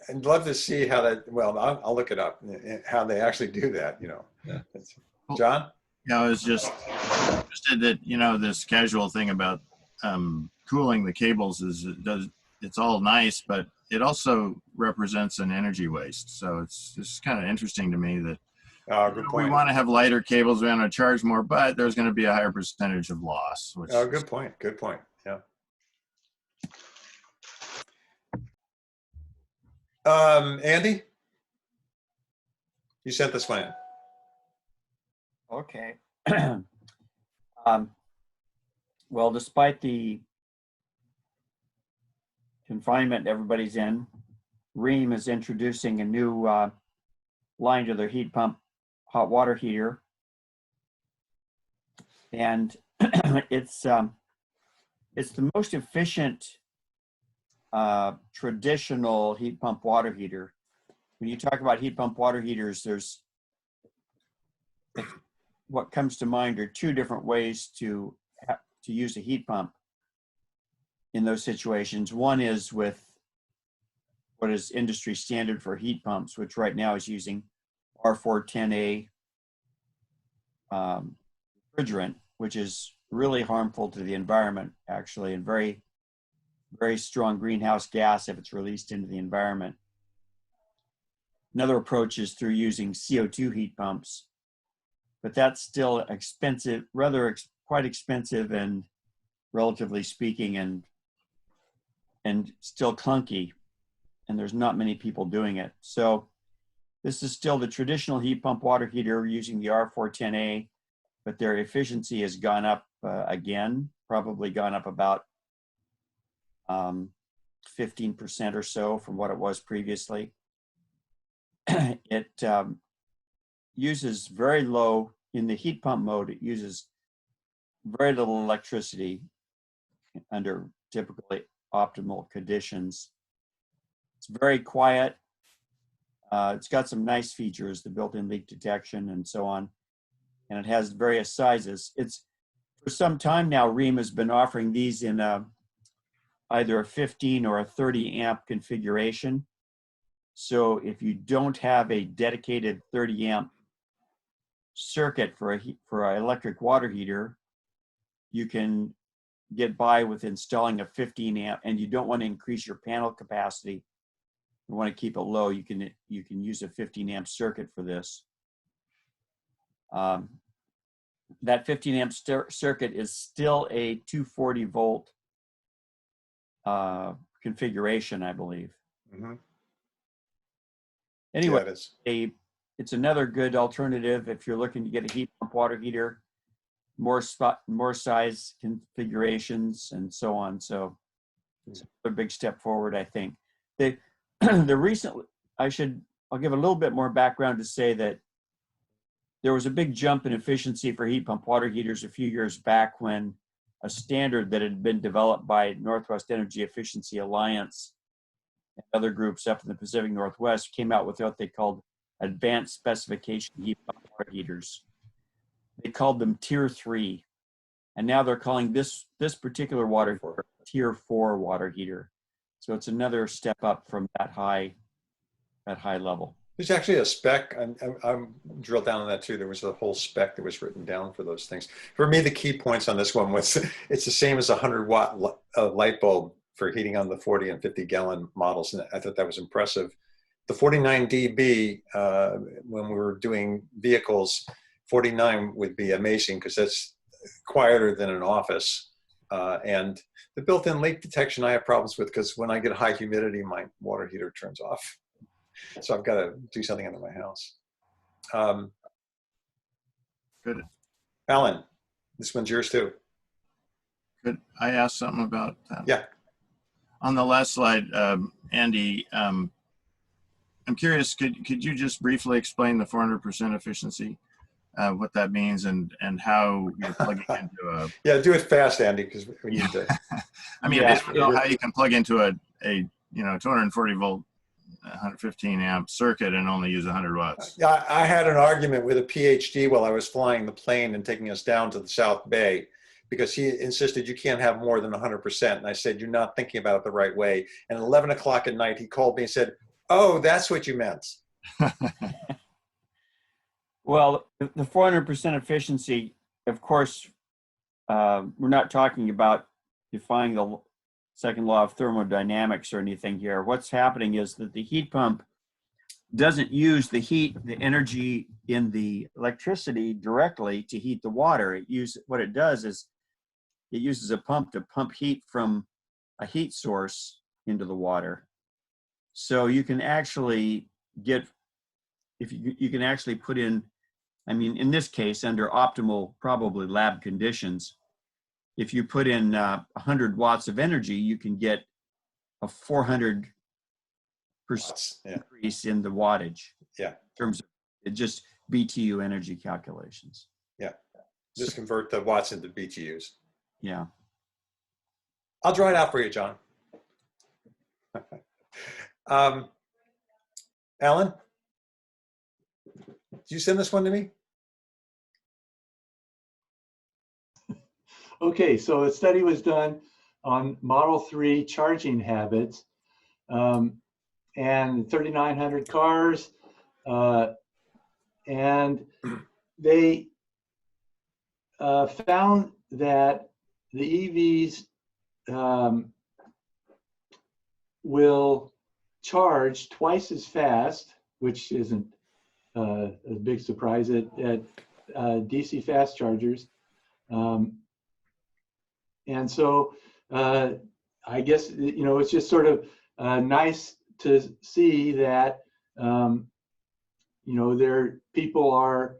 I'd love to see how that, well, I'll look it up, how they actually do that, Yeah. John? Yeah, I was just interested that, this casual thing about cooling the cables it's all nice, but it also represents an energy waste. So it's just kind of interesting to me that we want to have lighter cables, we want to charge more, but there's going to be a higher percentage of loss. Good point. Good point. Yeah. Andy, you sent this one in. Okay. Well, despite the confinement everybody's in, Rheem is introducing a new line to their heat pump hot water heater. And it's the most efficient traditional heat pump water heater. When you talk about heat pump water heaters, what comes to mind are two different ways to use a heat pump in those situations. One is with what is industry standard for heat pumps, which right now is using R410A refrigerant, which is really harmful to the environment, actually, and very, very strong greenhouse gas if it's released into the environment. Another approach is through using CO2 heat pumps, but that's still expensive, quite expensive, and relatively speaking, and still clunky, and there's not many people doing it. So this is still the traditional heat pump water heater using the R410A, but their efficiency has gone up again, probably gone up about 15% or so from what it was previously. It uses very low, in the heat pump mode, it uses very little electricity under typically optimal conditions. It's very quiet. It's got some nice features, the built-in leak detection and so on. And it has various sizes. It's, for some time now, Rheem has been offering these in either a 15 or a 30 amp configuration. So if you don't have a dedicated 30 amp circuit for an electric water heater, you can get by with installing a 15 amp, and you don't want to increase your panel capacity. You want to keep it low. You can use a 15 amp circuit for this. That 15 amp circuit is still a 240 volt configuration, I believe. Mm-hmm. Anyway, yeah, it's another good alternative if you're looking to get a heat pump water heater, more size configurations and so on. So it's a big step forward, I think. I'll give a little bit more background to say that there was a big jump in efficiency for heat pump water heaters a few years back when a standard that had been developed by Northwest Energy Efficiency Alliance and other groups up in the Pacific Northwest came out with what they called advanced specification heat pump water heaters. They called them Tier 3, and now they're calling this particular water heater Tier 4 water heater. So it's another step up from that high level. There's actually a spec. I'm drilled down on that too. There was a whole spec that was written down for those things. For me, the key points on this one was it's the same as a 100-watt light bulb for heating on the 40 and 50 gallon models. And I thought that was impressive. The 49 dB, when we were doing vehicles, 49 would be amazing because that's quieter than an office. And the built-in leak detection I have problems with because when I get high humidity, my water heater turns off. So I've got to do something under my house. Good. Alan, this one's yours too. Could I ask something about that? Yeah. On the last slide, Andy, I'm curious, could you just briefly explain the 400% efficiency? what that means and how you're plugging into a. Yeah, do it fast, Andy, because we need to. I mean, Yeah. I don't know how you can plug into a 240 volt, 115 amp circuit and only use 100 watts. Yeah, I had an argument with a PhD while I was flying the plane and taking us down to the South Bay, because he insisted you can't have more than 100%. And I said, you're not thinking about it the right way. And at 11 o'clock at night, he called me and said, oh, that's what you meant. Well, the 400% efficiency, of course, we're not talking about defying the second law of thermodynamics or anything here. What's happening is that the heat pump doesn't use the energy in the electricity directly to heat the water. What it does is it uses a pump to pump heat from a heat source into the water. So you can actually get, if you can actually put in, I mean, in this case, under optimal, probably lab conditions, if you put in 100 watts of energy, you can get a 400% increase in the wattage. Yeah. In terms of just BTU energy calculations. Yeah. Just convert the watts into BTUs. Yeah. I'll draw it out for you, John. Alan, did you send this one to me? Okay, so a study was done on Model 3 charging habits, and 3,900 cars, and they found that the EVs will charge twice as fast, which isn't a big surprise at DC fast chargers. And so I guess, it's just sort of nice to see that, people are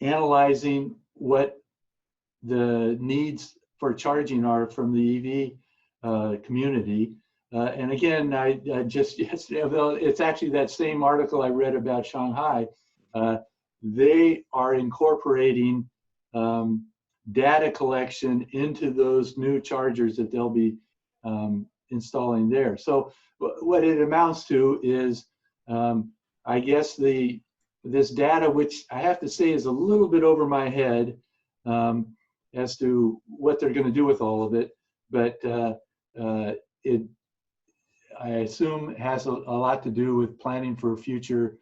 analyzing what the needs for charging are from the EV community. And again, I just yesterday, it's actually that same article I read about Shanghai. They are incorporating data collection into those new chargers that they'll be installing there. So what it amounts to is, I guess this data, which I have to say is a little bit over my head as to what they're going to do with all of it, but it, I assume, has a lot to do with planning for future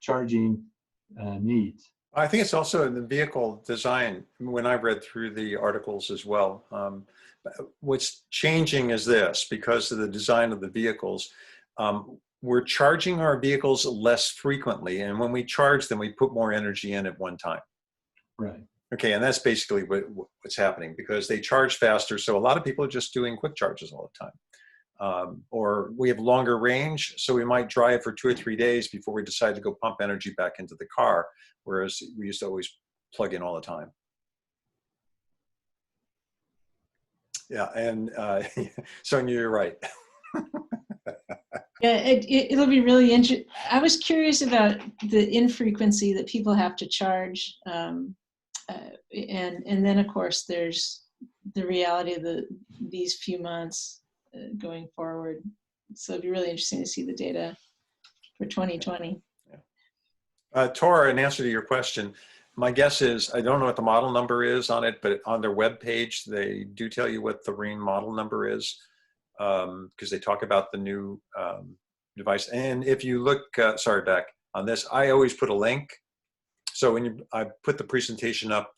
charging needs. I think it's also in the vehicle design. When I read through the articles as well, what's changing is this: because of the design of the vehicles, we're charging our vehicles less frequently, and when we charge them, we put more energy in at one time. Right. Okay, and that's basically what's happening, because they charge faster. So a lot of people are just doing quick charges all the time. Or we have longer range, so we might drive for 2 or 3 days before we decide to go pump energy back into the car, whereas we used to always plug in all the time. Yeah, and Sonia, you're right. Yeah, it'll be really interesting. I was curious about the infrequency that people have to charge. And then, of course, there's the reality of these few months going forward. So it'd be really interesting to see the data for 2020. Yeah. Tora, in answer to your question, my guess is, I don't know what the model number is on it, but on their web page, they do tell you what the REAN model number is, because they talk about the new device. And if you look, sorry, Beck, on this, I always put a link. So when I put the presentation up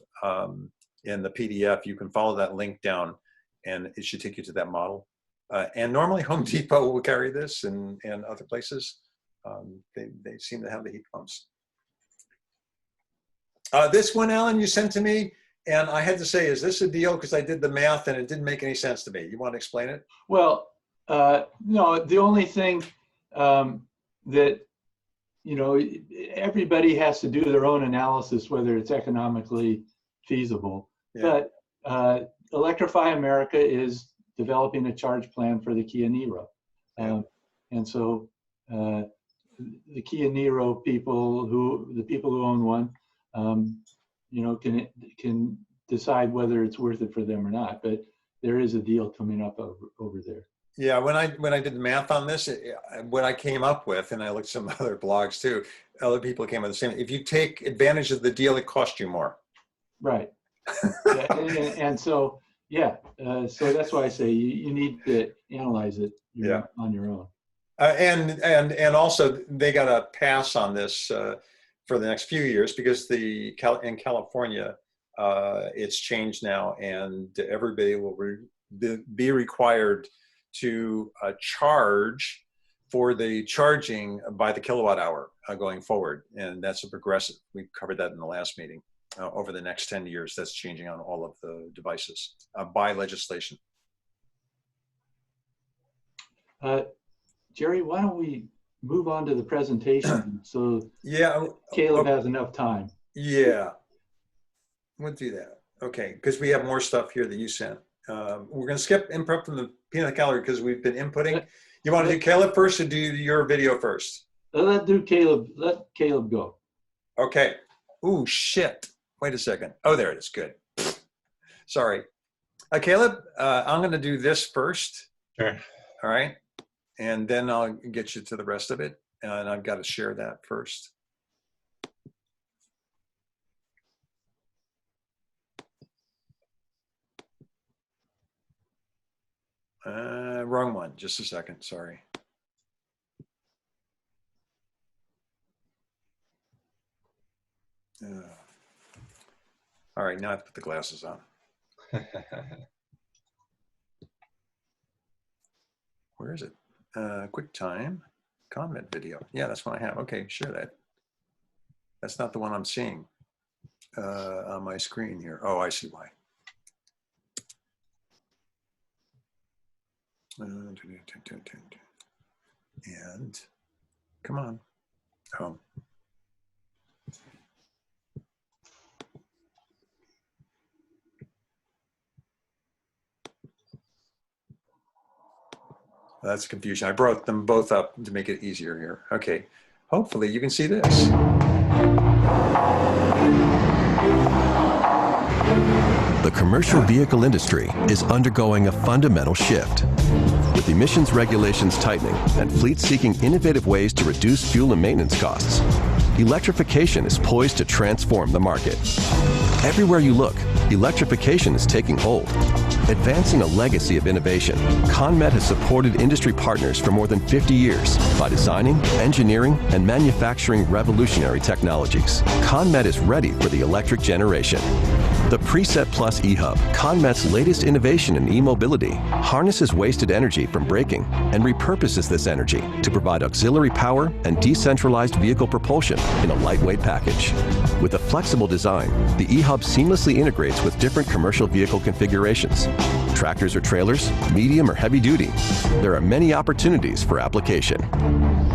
in the PDF, you can follow that link down and it should take you to that model. And normally Home Depot will carry this and other places. They seem to have the heat pumps. This one, Alan, you sent to me, and I had to say, is this a deal? Because I did the math and it didn't make any sense to me. You want to explain it? Well, no, the only thing that, everybody has to do their own analysis, whether it's economically feasible. Yeah. But Electrify America is developing a charge plan for the Kia Niro. Yeah. And so the Kia Niro people, the people who own one, you know, can decide whether it's worth it for them or not. But there is a deal coming up over there. Yeah, when I did the math on this, what I came up with, and I looked at some other blogs too, other people came with the same. If you take advantage of the deal, it costs you more. Right. Yeah, and so, yeah, so that's why I say you need to analyze it on your own. And also they got a pass on this for the next few years because in California it's changed now, and everybody will be required to charge for the charging by the kilowatt hour going forward, and that's a progressive. We covered that in the last meeting. Over the next 10 years, that's changing on all of the devices by legislation. Jerry, why don't we move on to the presentation so Caleb has enough time? Yeah, we'll do that. Okay, because we have more stuff here that you sent. We're going to skip input from the peanut gallery because we've been inputting. You want to do Caleb first or do your video first? Let Caleb go. Okay. Ooh, shit. Wait a second. Oh, there it is. Good. Sorry. Caleb, I'm going to do this first. Sure. All right. And then I'll get you to the rest of it. And I've got to share that first. Wrong one. Just a second. Sorry. All right. Now I have to put the glasses on. Where is it? QuickTime comment video. Yeah, that's what I have. Okay, share that. That's not the one I'm seeing on my screen here. Oh, I see why. And come on. Oh. That's confusion. I brought them both up to make it easier here. Okay, hopefully you can see this. The commercial vehicle industry is undergoing a fundamental shift. With emissions regulations tightening and fleets seeking innovative ways to reduce fuel and maintenance costs, electrification is poised to transform the market. Everywhere you look, electrification is taking hold. Advancing a legacy of innovation, ConMet has supported industry partners for more than 50 years by designing, engineering, and manufacturing revolutionary technologies. ConMet is ready for the electric generation. The Preset Plus eHub, ConMet's latest innovation in e-mobility, harnesses wasted energy from braking and repurposes this energy to provide auxiliary power and decentralized vehicle propulsion in a lightweight package. With a flexible design, the eHub seamlessly integrates with different commercial vehicle configurations. Tractors or trailers, medium or heavy duty, there are many opportunities for application.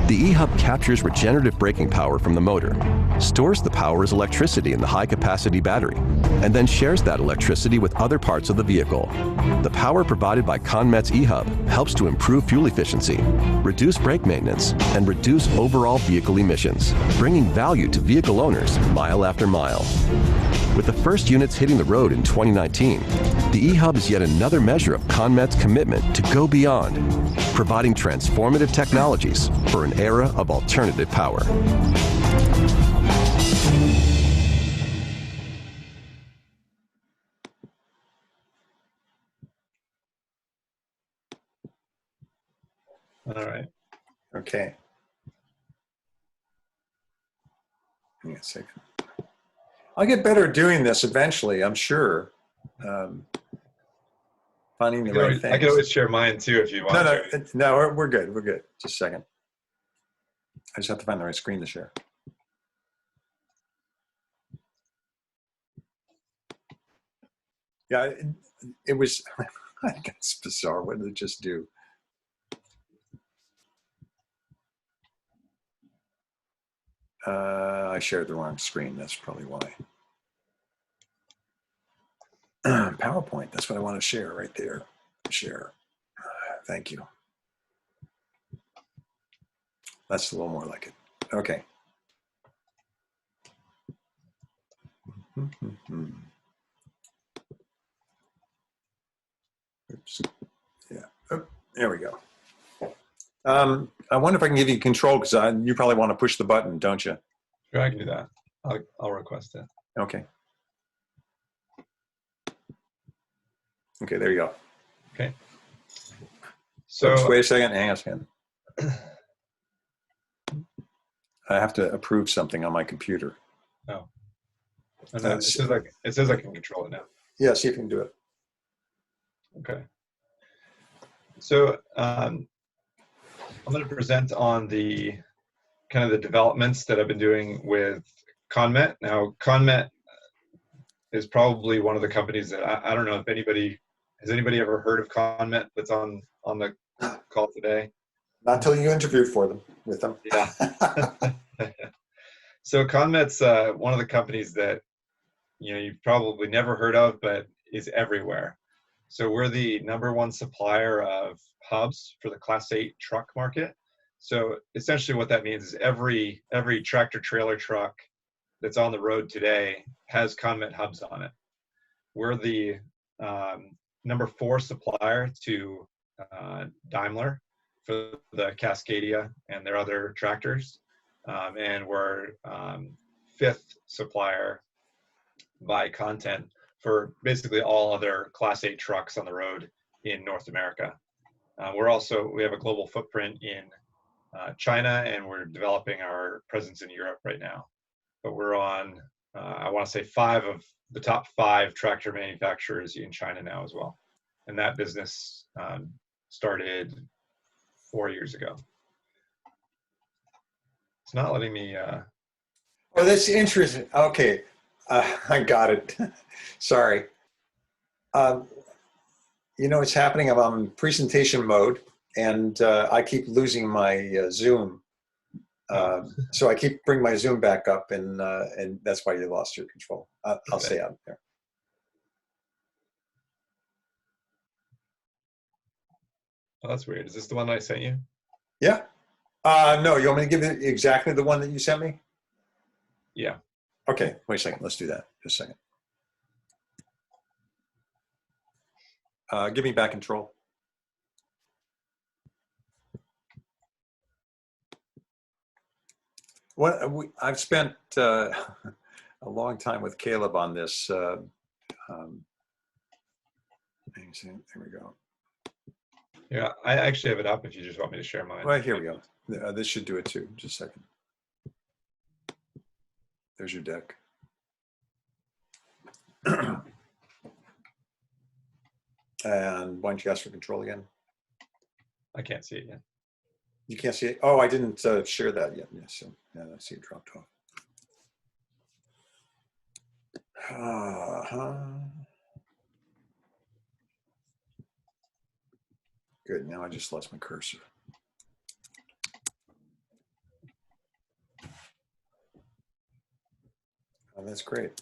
The eHub captures regenerative braking power from the motor, stores the power as electricity in the high-capacity battery, and then shares that electricity with other parts of the vehicle. The power provided by ConMet's eHub helps to improve fuel efficiency, reduce brake maintenance, and reduce overall vehicle emissions, bringing value to vehicle owners mile after mile. With the first units hitting the road in 2019, the eHub is yet another measure of ConMet's commitment to go beyond, providing transformative technologies for an era of alternative power. All right. Okay. Hang on a second. I'll get better at doing this eventually, I'm sure. Finding the right things. I can always share mine too if you want. No, we're good. We're good. Just a second. I just have to find the right screen to share. Yeah, it was, I think it's bizarre. What did it just do? I shared the wrong screen. That's probably why. PowerPoint. That's what I want to share right there. Share. Thank you. That's a little more like it. Okay. Oops. Yeah. Oh, there we go. I wonder if I can give you control because you probably want to push the button, don't you? Sure, I can do that. I'll request it. Okay. Okay, there you go. Okay. So oops, wait a second. Hang on a second. I have to approve something on my computer. Oh. No, it says I can control it now. Yeah, see if you can do it. Okay. So I'm going to present on the kind of the developments that I've been doing with ConMet. Now, ConMet is probably one of the companies that I don't know if has anybody ever heard of ConMet that's on the call today? Not until you interviewed with them. Yeah. So ConMet's one of the companies that you've probably never heard of, but is everywhere. So we're the #1 supplier of hubs for the Class 8 truck market. So essentially what that means is every tractor trailer truck that's on the road today has ConMet hubs on it. We're the #4 supplier to Daimler for the Cascadia and their other tractors. And we're 5th supplier by content for basically all other Class 8 trucks on the road in North America. We have a global footprint in China, and we're developing our presence in Europe right now. But we're on, I want to say 5 of the top 5 tractor manufacturers in China now as well. And that business started 4 years ago. It's not letting me. Oh, that's interesting. Okay, I got it. Sorry. It's happening. I'm on presentation mode, and I keep losing my Zoom. So I keep bringing my Zoom back up, and that's why you lost your control. I'll stay out there. Oh, that's weird. Is this the one I sent you? Yeah. No, you want me to give it exactly the one that you sent me? Yeah. Okay, wait a second. Let's do that. Just a second. Give me back control. I've spent a long time with Caleb on this. There we go. Yeah, I actually have it up if you just want me to share mine. Right, here we go. This should do it too. Just a second. There's your deck. And why don't you ask for control again? I can't see it yet. You can't see it? Oh, I didn't share that yet. Yes, so, yeah, I see it dropped off. Good, now I just lost my cursor. Oh, that's great.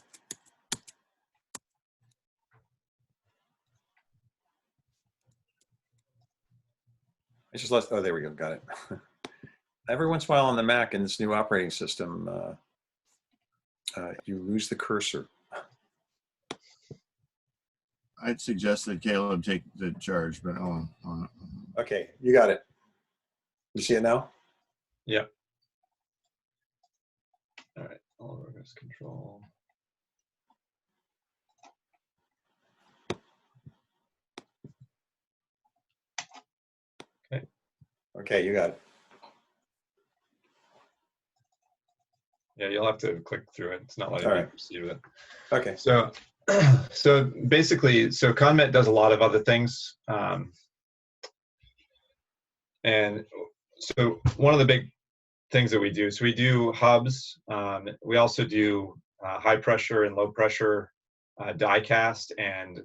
I just lost, oh, there we go, got it. Every once in a while on the Mac in this new operating system, you lose the cursor. I'd suggest that Caleb take the charge, but hold on. Okay, you got it. You see it now? Yep. All right, all reverse control. Okay. Okay, you got it. Yeah, you'll have to click through it. It's not letting me proceed with it. Okay. So basically, ConMet does a lot of other things. And so one of the big things that we do, so we do hubs. We also do high pressure and low pressure die cast and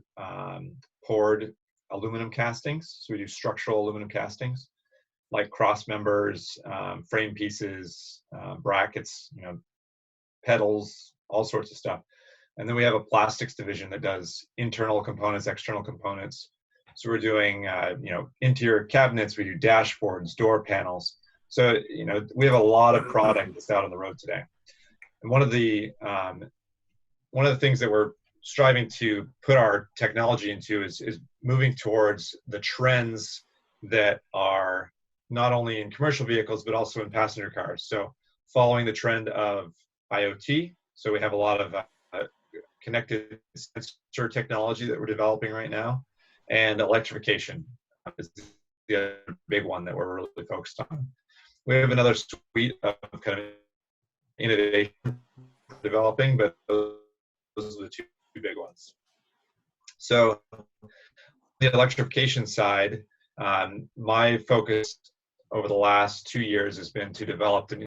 poured aluminum castings. So we do structural aluminum castings like cross members, frame pieces, brackets, pedals, all sorts of stuff. And then we have a plastics division that does internal components, external components. So we're doing, interior cabinets, we do dashboards, door panels. So, we have a lot of product that's out on the road today. And one of the one of the things that we're striving to put our technology into is moving towards the trends that are not only in commercial vehicles, but also in passenger cars. So following the trend of IoT. So we have a lot of connected sensor technology that we're developing right now, and electrification is the other big one that we're really focused on. We have another suite of kind of innovation developing, but those are the two big ones. So the electrification side, my focus over the last 2 years has been to develop the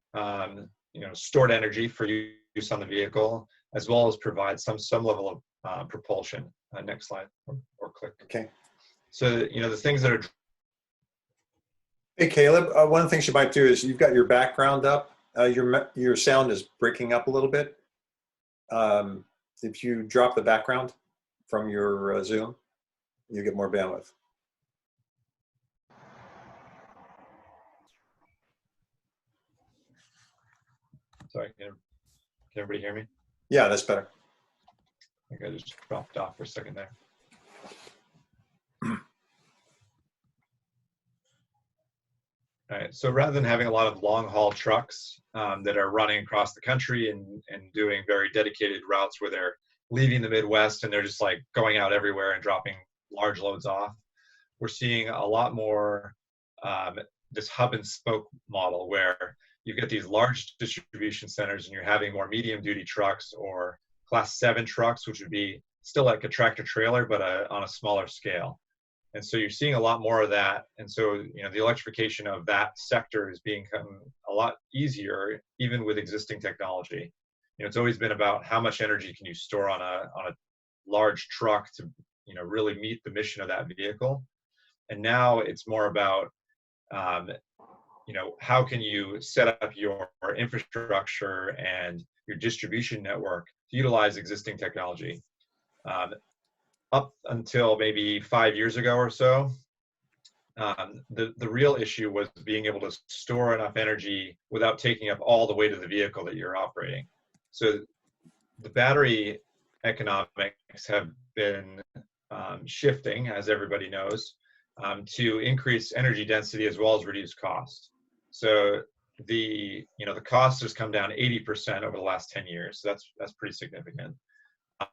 stored energy for use on the vehicle, as well as provide some level of propulsion. Next slide, or click. Okay. So the things that are. Hey Caleb, one of the things you might do is you've got your background up. Your sound is breaking up a little bit. If you drop the background from your Zoom, you get more bandwidth. Sorry, can everybody hear me? Yeah, that's better. I think I just dropped off for a second there. All right, so rather than having a lot of long haul trucks that are running across the country and doing very dedicated routes where they're leaving the Midwest and they're just like going out everywhere and dropping large loads off, we're seeing a lot more this hub and spoke model where you've got these large distribution centers and you're having more medium duty trucks or class 7 trucks, which would be still like a tractor trailer, but on a smaller scale. And so you're seeing a lot more of that. And so, the electrification of that sector is becoming a lot easier, even with existing technology. It's always been about how much energy can you store on a large truck to, really meet the mission of that vehicle. And now it's more about, how can you set up your infrastructure and your distribution network to utilize existing technology. Up until maybe 5 years ago or so, the real issue was being able to store enough energy without taking up all the weight of the vehicle that you're operating. So the battery economics have been shifting, as everybody knows, to increase energy density as well as reduce cost. So the cost has come down 80% over the last 10 years. So that's pretty significant.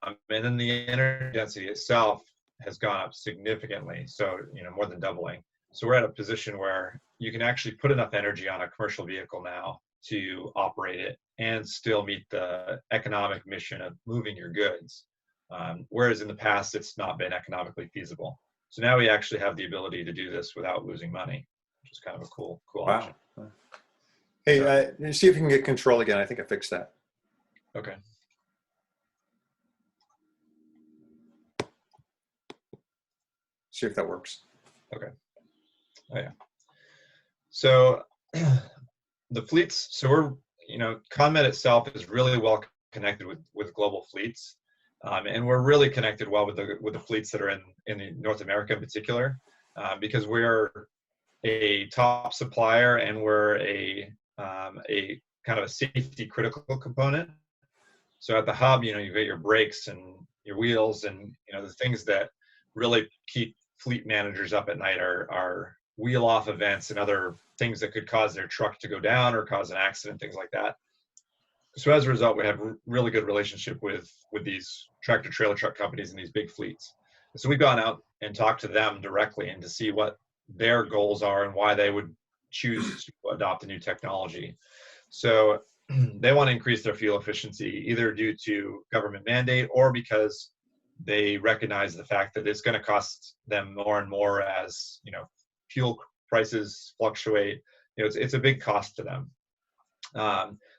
And then the energy density itself has gone up significantly, so more than doubling. So we're at a position where you can actually put enough energy on a commercial vehicle now to operate it and still meet the economic mission of moving your goods. Whereas in the past, it's not been economically feasible. So now we actually have the ability to do this without losing money, which is kind of a cool option. Wow. Hey, see if you can get control again. I think I fixed that. Okay. See if that works. Okay. Oh yeah. So the fleets, so we're, ConMed itself is really well connected with global fleets. And we're really connected well with the fleets that are in North America in particular, because we're a top supplier and we're a kind of a safety critical component. So at the hub, you've got your brakes and your wheels and, the things that really keep fleet managers up at night are wheel off events and other things that could cause their truck to go down or cause an accident, things like that. So as a result, we have a really good relationship with these tractor trailer truck companies and these big fleets. And so we've gone out and talked to them directly and to see what their goals are and why they would choose to adopt a new technology. So they want to increase their fuel efficiency, either due to government mandate or because they recognize the fact that it's going to cost them more and more as fuel prices fluctuate. It's a big cost to them.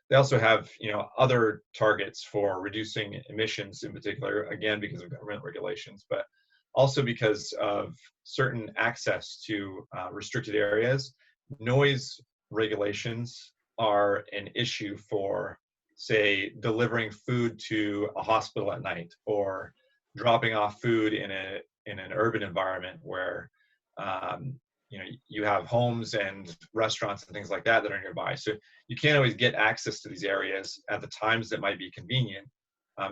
They also have other targets for reducing emissions, in particular, again because of government regulations, but also because of certain access to restricted areas. Noise regulations are an issue for, say, delivering food to a hospital at night or dropping off food in an urban environment where you have homes and restaurants and things like that are nearby. So you can't always get access to these areas at the times that might be convenient.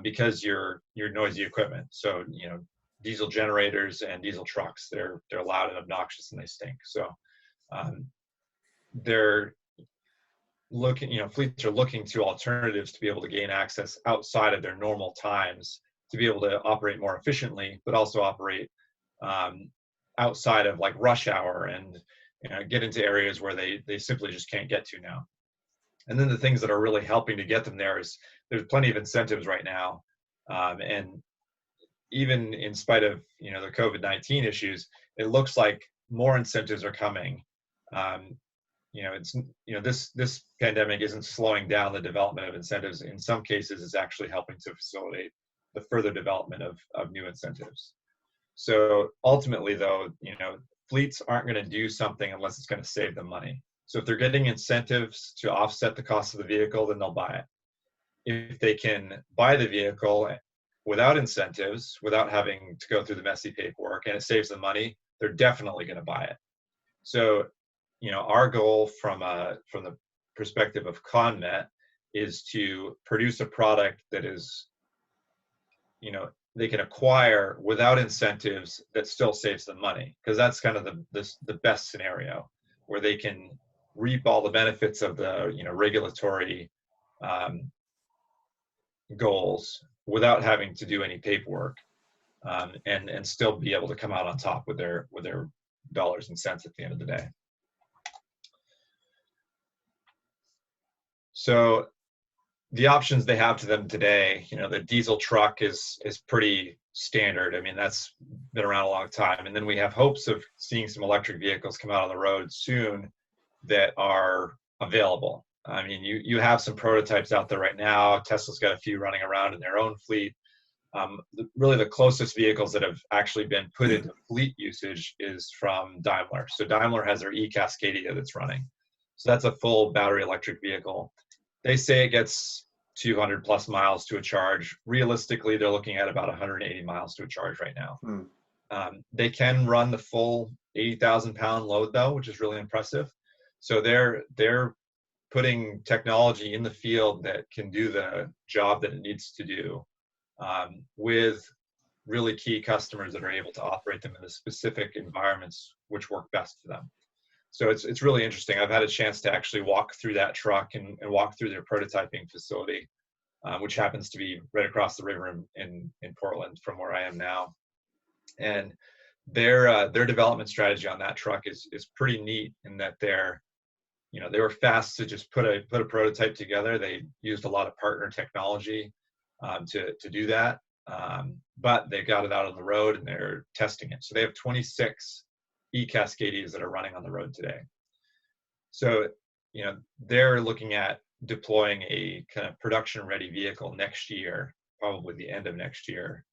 because you're noisy equipment. So, you know, diesel generators and diesel trucks, they're loud and obnoxious and they stink. So they're looking, you know, fleets are looking to alternatives to be able to gain access outside of their normal times to be able to operate more efficiently, but also operate outside of like rush hour and, you know, get into areas where they simply just can't get to now. And then the things that are really helping to get them there is there's plenty of incentives right now. And even in spite of, you know, the COVID-19 issues, it looks like more incentives are coming. You know, it's, you know, this pandemic isn't slowing down the development of incentives. In some cases, it's actually helping to facilitate the further development of new incentives. So ultimately, though, you know, fleets aren't going to do something unless it's going to save them money. So if they're getting incentives to offset the cost of the vehicle, then they'll buy it. If they can buy the vehicle without incentives, without having to go through the messy paperwork, and it saves them money, they're definitely going to buy it. So, you know, our goal from the perspective of ConMet is to produce a product that is, you know, they can acquire without incentives that still saves them money, because that's kind of the best scenario, where they can reap all the benefits of the, you know, regulatory goals without having to do any paperwork, and still be able to come out on top with their dollars and cents at the end of the day. So the options they have to them today, you know, the diesel truck is pretty standard. I mean, that's been around a long time. And then we have hopes of seeing some electric vehicles come out on the road soon that are available. I mean, you have some prototypes out there right now. Tesla's got a few running around in their own fleet. Really the closest vehicles that have actually been put into fleet usage is from Daimler. So Daimler has their e-Cascadia that's running. So that's a full battery electric vehicle. They say it gets 200 plus miles to a charge. Realistically, they're looking at about 180 miles to a charge right now. They can run the full 80,000 pound load though, which is really impressive. So they're putting technology in the field that can do the job that it needs to do, with really key customers that are able to operate them in the specific environments which work best for them. So it's really interesting. I've had a chance to actually walk through that truck and walk through their prototyping facility, which happens to be right across the river in Portland from where I am now. And their development strategy on that truck is pretty neat in that they were fast to just put a prototype together. They used a lot of partner technology to do that, but they got it out on the road and they're testing it. So they have 26 e-Cascadias that are running on the road today. So, you know, they're looking at deploying a kind of production-ready vehicle next year, probably the end of next year,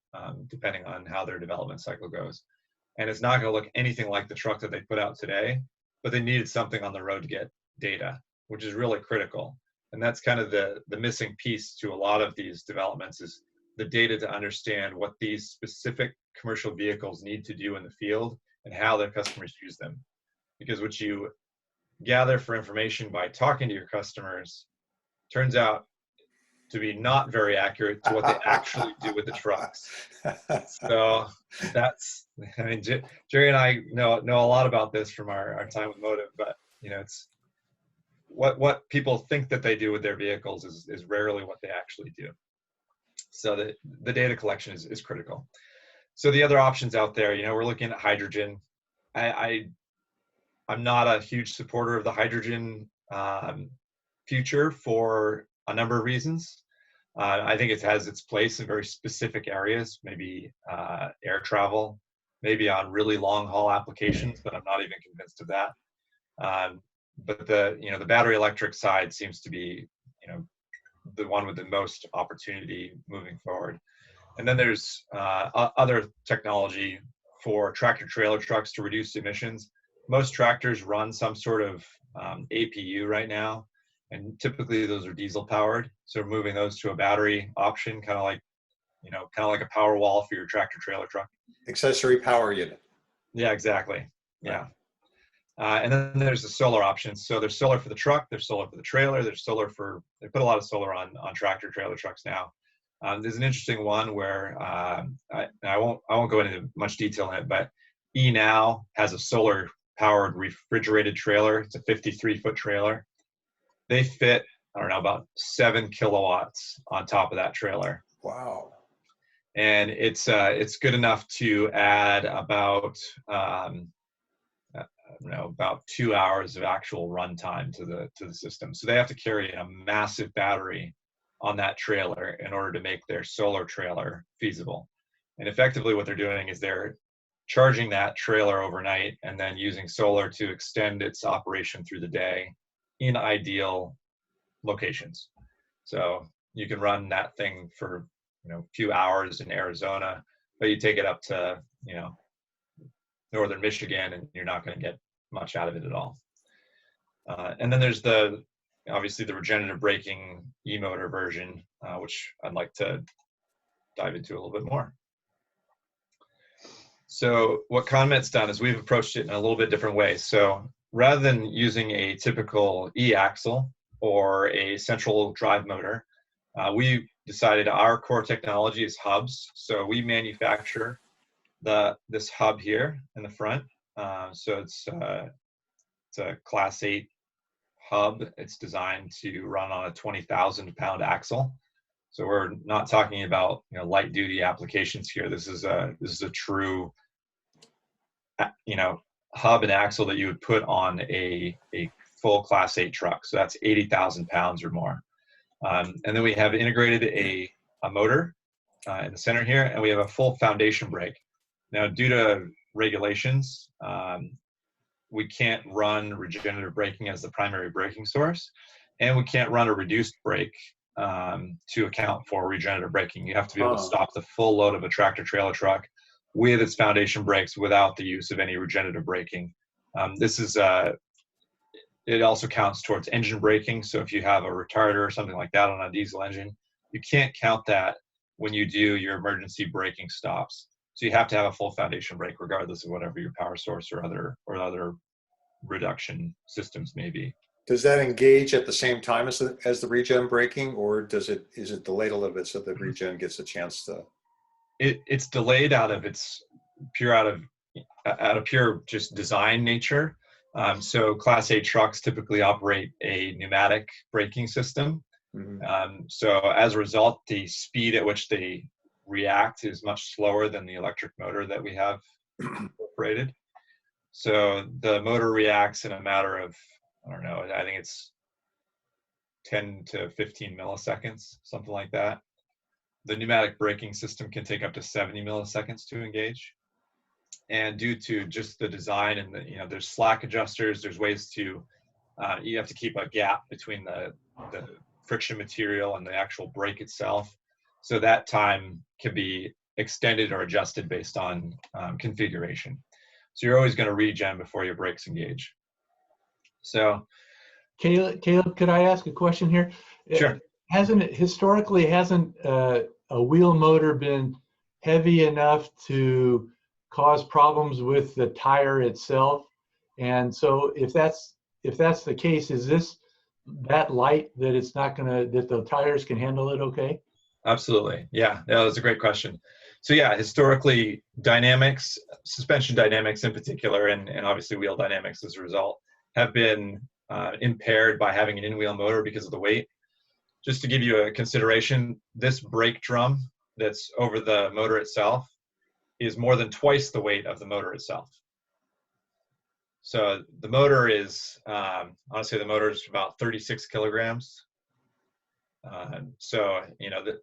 depending on how their development cycle goes. And it's not going to look anything like the truck that they put out today, but they needed something on the road to get data, which is really critical. And that's kind of the missing piece to a lot of these developments, is the data to understand what these specific commercial vehicles need to do in the field and how their customers use them. Because what you gather for information by talking to your customers turns out to be not very accurate to what they actually do with the trucks. So that's, I mean, Jerry and I know a lot about this from our time with Motive, but you know, it's what people think that they do with their vehicles is rarely what they actually do. So the data collection is critical. So the other options out there, you know, we're looking at hydrogen. I'm not a huge supporter of the hydrogen future for a number of reasons. I think it has its place in very specific areas, maybe air travel, maybe on really long haul applications, but I'm not even convinced of that. But the battery electric side seems to be, you know, the one with the most opportunity moving forward. And then there's other technology for tractor trailer trucks to reduce emissions. Most tractors run some sort of APU right now, and typically those are diesel powered. So moving those to a battery option, kind of like a power wall for your tractor trailer truck. Accessory power unit. Yeah, exactly. Yeah. And then there's the solar options. So there's solar for the truck, there's solar for the trailer, they put a lot of solar on tractor trailer trucks now. There's an interesting one where I won't go into much detail in it, but NBEAA has a solar powered refrigerated trailer. It's a 53-foot trailer. They fit, I don't know, about 7 kilowatts on top of that trailer. Wow. And it's good enough to add about about 2 hours of actual runtime to the system. So they have to carry a massive battery on that trailer in order to make their solar trailer feasible. And effectively what they're doing is they're charging that trailer overnight and then using solar to extend its operation through the day in ideal locations. So you can run that thing for a few hours in Arizona, but you take it up to northern Michigan and you're not going to get much out of it at all. And then there's obviously the regenerative braking e-motor version, which I'd like to dive into a little bit more. So what ConMet's done is we've approached it in a little bit different way. So rather than using a typical e-axle or a central drive motor, we decided our core technology is hubs. So we manufacture this hub here in the front. So it's a Class 8 hub. It's designed to run on a 20,000-pound axle. So we're not talking about light duty applications here. This is a true hub and axle that you would put on a full Class 8 truck. So that's 80,000 pounds or more. And then we have integrated a motor in the center here, and we have a full foundation brake. Now, due to regulations, we can't run regenerative braking as the primary braking source, and we can't run a reduced brake to account for regenerative braking. You have to be able to stop the full load of a tractor trailer truck with its foundation brakes without the use of any regenerative braking. It also counts towards engine braking. So if you have a retarder or something like that on a diesel engine, you can't count that when you do your emergency braking stops. So you have to have a full foundation brake regardless of whatever your power source or other reduction systems may be. Does that engage at the same time as the regen braking, or is it delayed a little bit so the regen gets a chance to? It's delayed out of pure just design nature. So Class 8 trucks typically operate a pneumatic braking system. Mm-hmm. So as a result, the speed at which they react is much slower than the electric motor that we have incorporated. So the motor reacts in a matter of, I don't know, I think it's 10 to 15 milliseconds, something like that. The pneumatic braking system can take up to 70 milliseconds to engage. And due to just the design and there's slack adjusters, there's ways to, you have to keep a gap between the friction material and the actual brake itself. So that time can be extended or adjusted based on configuration. So you're always going to regen before your brakes engage. So, Caleb, could I ask a question here? Sure. Historically, hasn't a wheel motor been heavy enough to cause problems with the tire itself? And so if that's the case, is this that light that it's not that the tires can handle it okay? Absolutely. Yeah, that's a great question. So yeah, historically, suspension dynamics in particular, and obviously wheel dynamics as a result, have been impaired by having an in-wheel motor because of the weight. Just to give you a consideration, this brake drum that's over the motor itself is more than twice the weight of the motor itself. So the motor is, honestly, the motor is about 36 kilograms. So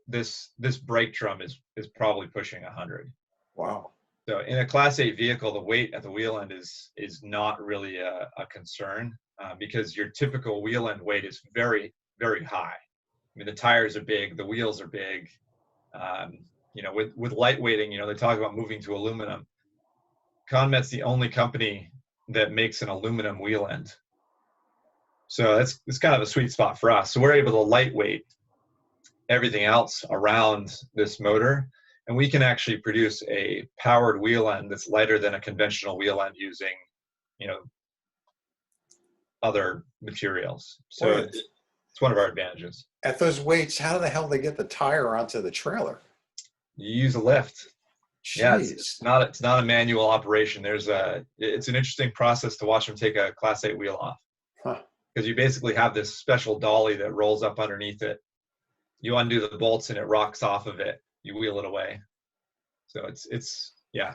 this brake drum is probably pushing 100. Wow. So in a Class 8 vehicle, the weight at the wheel end is not really a concern because your typical wheel end weight is very, very high. I mean, the tires are big, the wheels are big. With lightweighting, they talk about moving to aluminum. ConMet's the only company that makes an aluminum wheel end. So it's kind of a sweet spot for us. So we're able to lightweight everything else around this motor, and we can actually produce a powered wheel end that's lighter than a conventional wheel end using, other materials. So it's It's one of our advantages. At those weights, how the hell they get the tire onto the trailer? You use a lift. Jeez. Yeah, it's not a manual operation. It's an interesting process to watch them take a Class 8 wheel off. Huh. Because you basically have this special dolly that rolls up underneath it. You undo the bolts and it rocks off of it. You wheel it away. So it's yeah.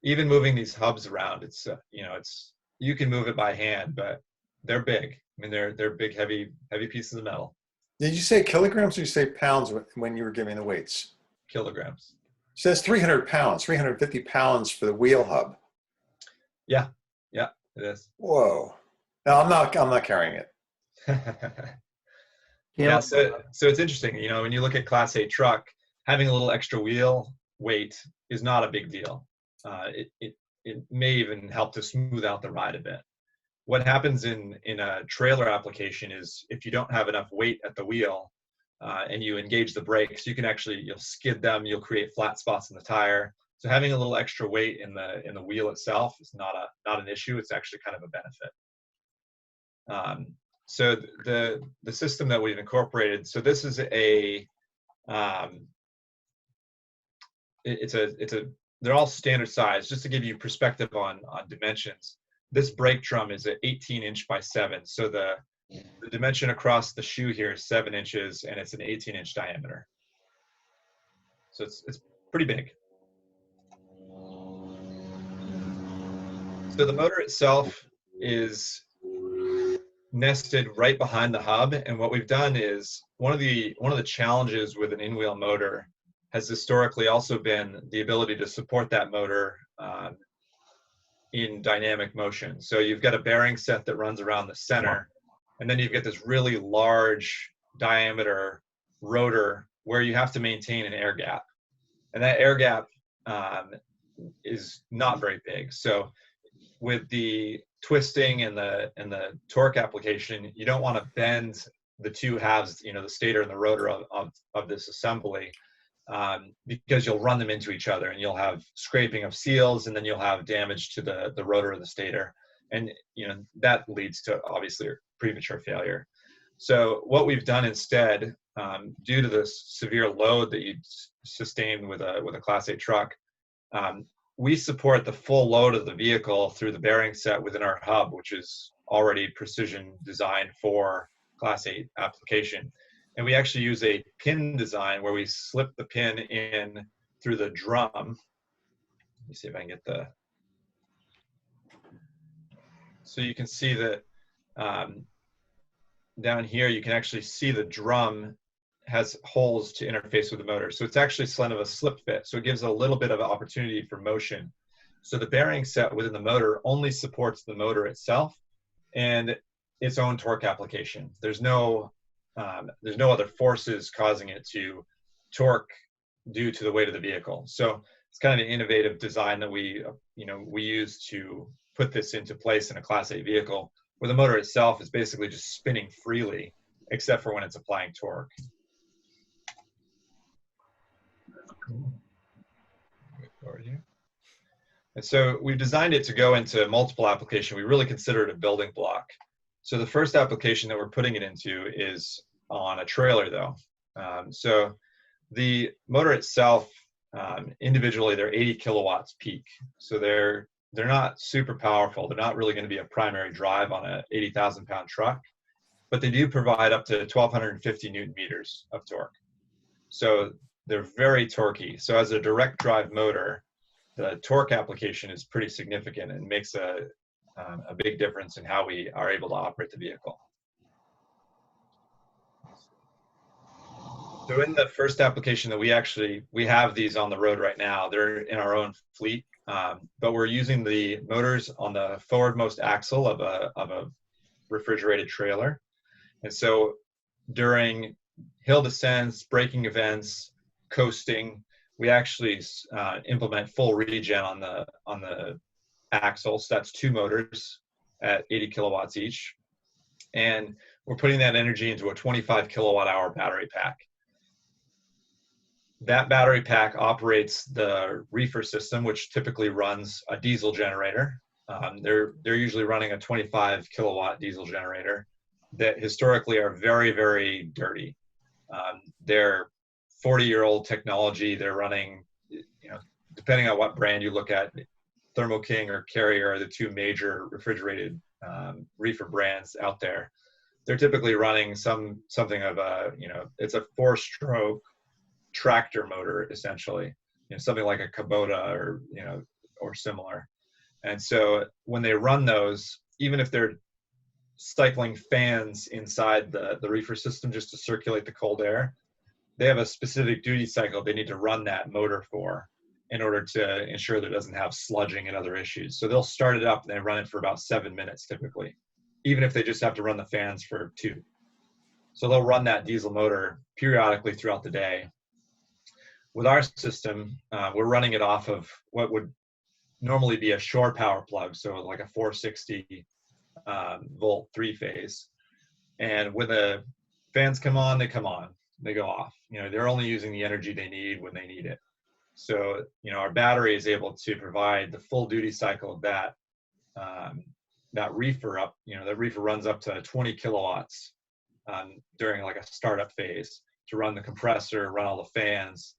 Even moving these hubs around, you can move it by hand, but they're big. I mean, they're big, heavy pieces of metal. Did you say kilograms or you say pounds when you were giving the weights? Kilograms. It says 300 pounds, 350 pounds for the wheel hub. Yeah, it is. Whoa. No, I'm not carrying it. Yeah, so it's interesting. When you look at Class 8 truck, having a little extra wheel weight is not a big deal. It may even help to smooth out the ride a bit. What happens in a trailer application is if you don't have enough weight at the wheel and you engage the brakes, you'll skid them, you'll create flat spots in the tire. So having a little extra weight in the wheel itself is not an issue. It's actually kind of a benefit. So the system that we've incorporated, so this is they're all standard size. Just to give you perspective on dimensions, this brake drum is an 18-inch by 7. So the dimension across the shoe here is 7 inches, and it's an 18-inch diameter. So it's pretty big. So the motor itself is nested right behind the hub, and what we've done is one of the challenges with an in-wheel motor has historically also been the ability to support that motor in dynamic motion. So you've got a bearing set that runs around the center, and then you've got this really large diameter rotor where you have to maintain an air gap, and that air gap is not very big. So with the twisting and the torque application, you don't want to bend the two halves, the stator and the rotor of this assembly, because you'll run them into each other and you'll have scraping of seals, and then you'll have damage to the rotor of the stator, and that leads to obviously premature failure. So what we've done instead, due to the severe load that you sustain with a Class 8 truck, we support the full load of the vehicle through the bearing set within our hub, which is already precision designed for Class 8 application. And we actually use a pin design where we slip the pin in through the drum. Let me see if I can get so you can see that down here, you can actually see the drum has holes to interface with the motor. So it's actually kind of a slip fit. So it gives a little bit of an opportunity for motion. So the bearing set within the motor only supports the motor itself and its own torque application. There's no other forces causing it to torque due to the weight of the vehicle. So it's kind of an innovative design that we use to put this into place in a Class 8 vehicle, where the motor itself is basically just spinning freely, except for when it's applying torque. And so we've designed it to go into multiple applications. We really consider it a building block. So the first application that we're putting it into is on a trailer, though. So the motor itself, individually, they're 80 kilowatts peak. So they're not super powerful. They're not really going to be a primary drive on a 80,000 pound truck, but they do provide up to 1,250 Newton meters of torque. So they're very torquey. So as a direct drive motor, the torque application is pretty significant and makes a big difference in how we are able to operate the vehicle. So in the first application that we have these on the road right now. They're in our own fleet, but we're using the motors on the forwardmost axle of a refrigerated trailer. And so during hill descents, braking events, coasting, we actually implement full regen on the axle. So that's 2 motors at 80 kilowatts each. And we're putting that energy into a 25 kilowatt hour battery pack. That battery pack operates the reefer system, which typically runs a diesel generator. They're usually running a 25 kilowatt diesel generator. that historically are very, very dirty. They're 40-year-old technology. They're running, depending on what brand you look at, Thermo King or Carrier are the two major refrigerated reefer brands out there. They're typically running something of a, it's a 4-stroke tractor motor, essentially, something like a Kubota or similar. And so when they run those, even if they're cycling fans inside the reefer system just to circulate the cold air, they have a specific duty cycle they need to run that motor for in order to ensure that it doesn't have sludging and other issues. So they'll start it up and they run it for about 7 minutes typically, even if they just have to run the fans for 2. So they'll run that diesel motor periodically throughout the day. With our system, we're running it off of what would normally be a shore power plug, so like a 460 volt 3-phase. And when the fans come on, they come on, they go off. They're only using the energy they need when they need it. So, our battery is able to provide the full duty cycle of that reefer up. That reefer runs up to 20 kilowatts during like a startup phase to run the compressor, run all the fans.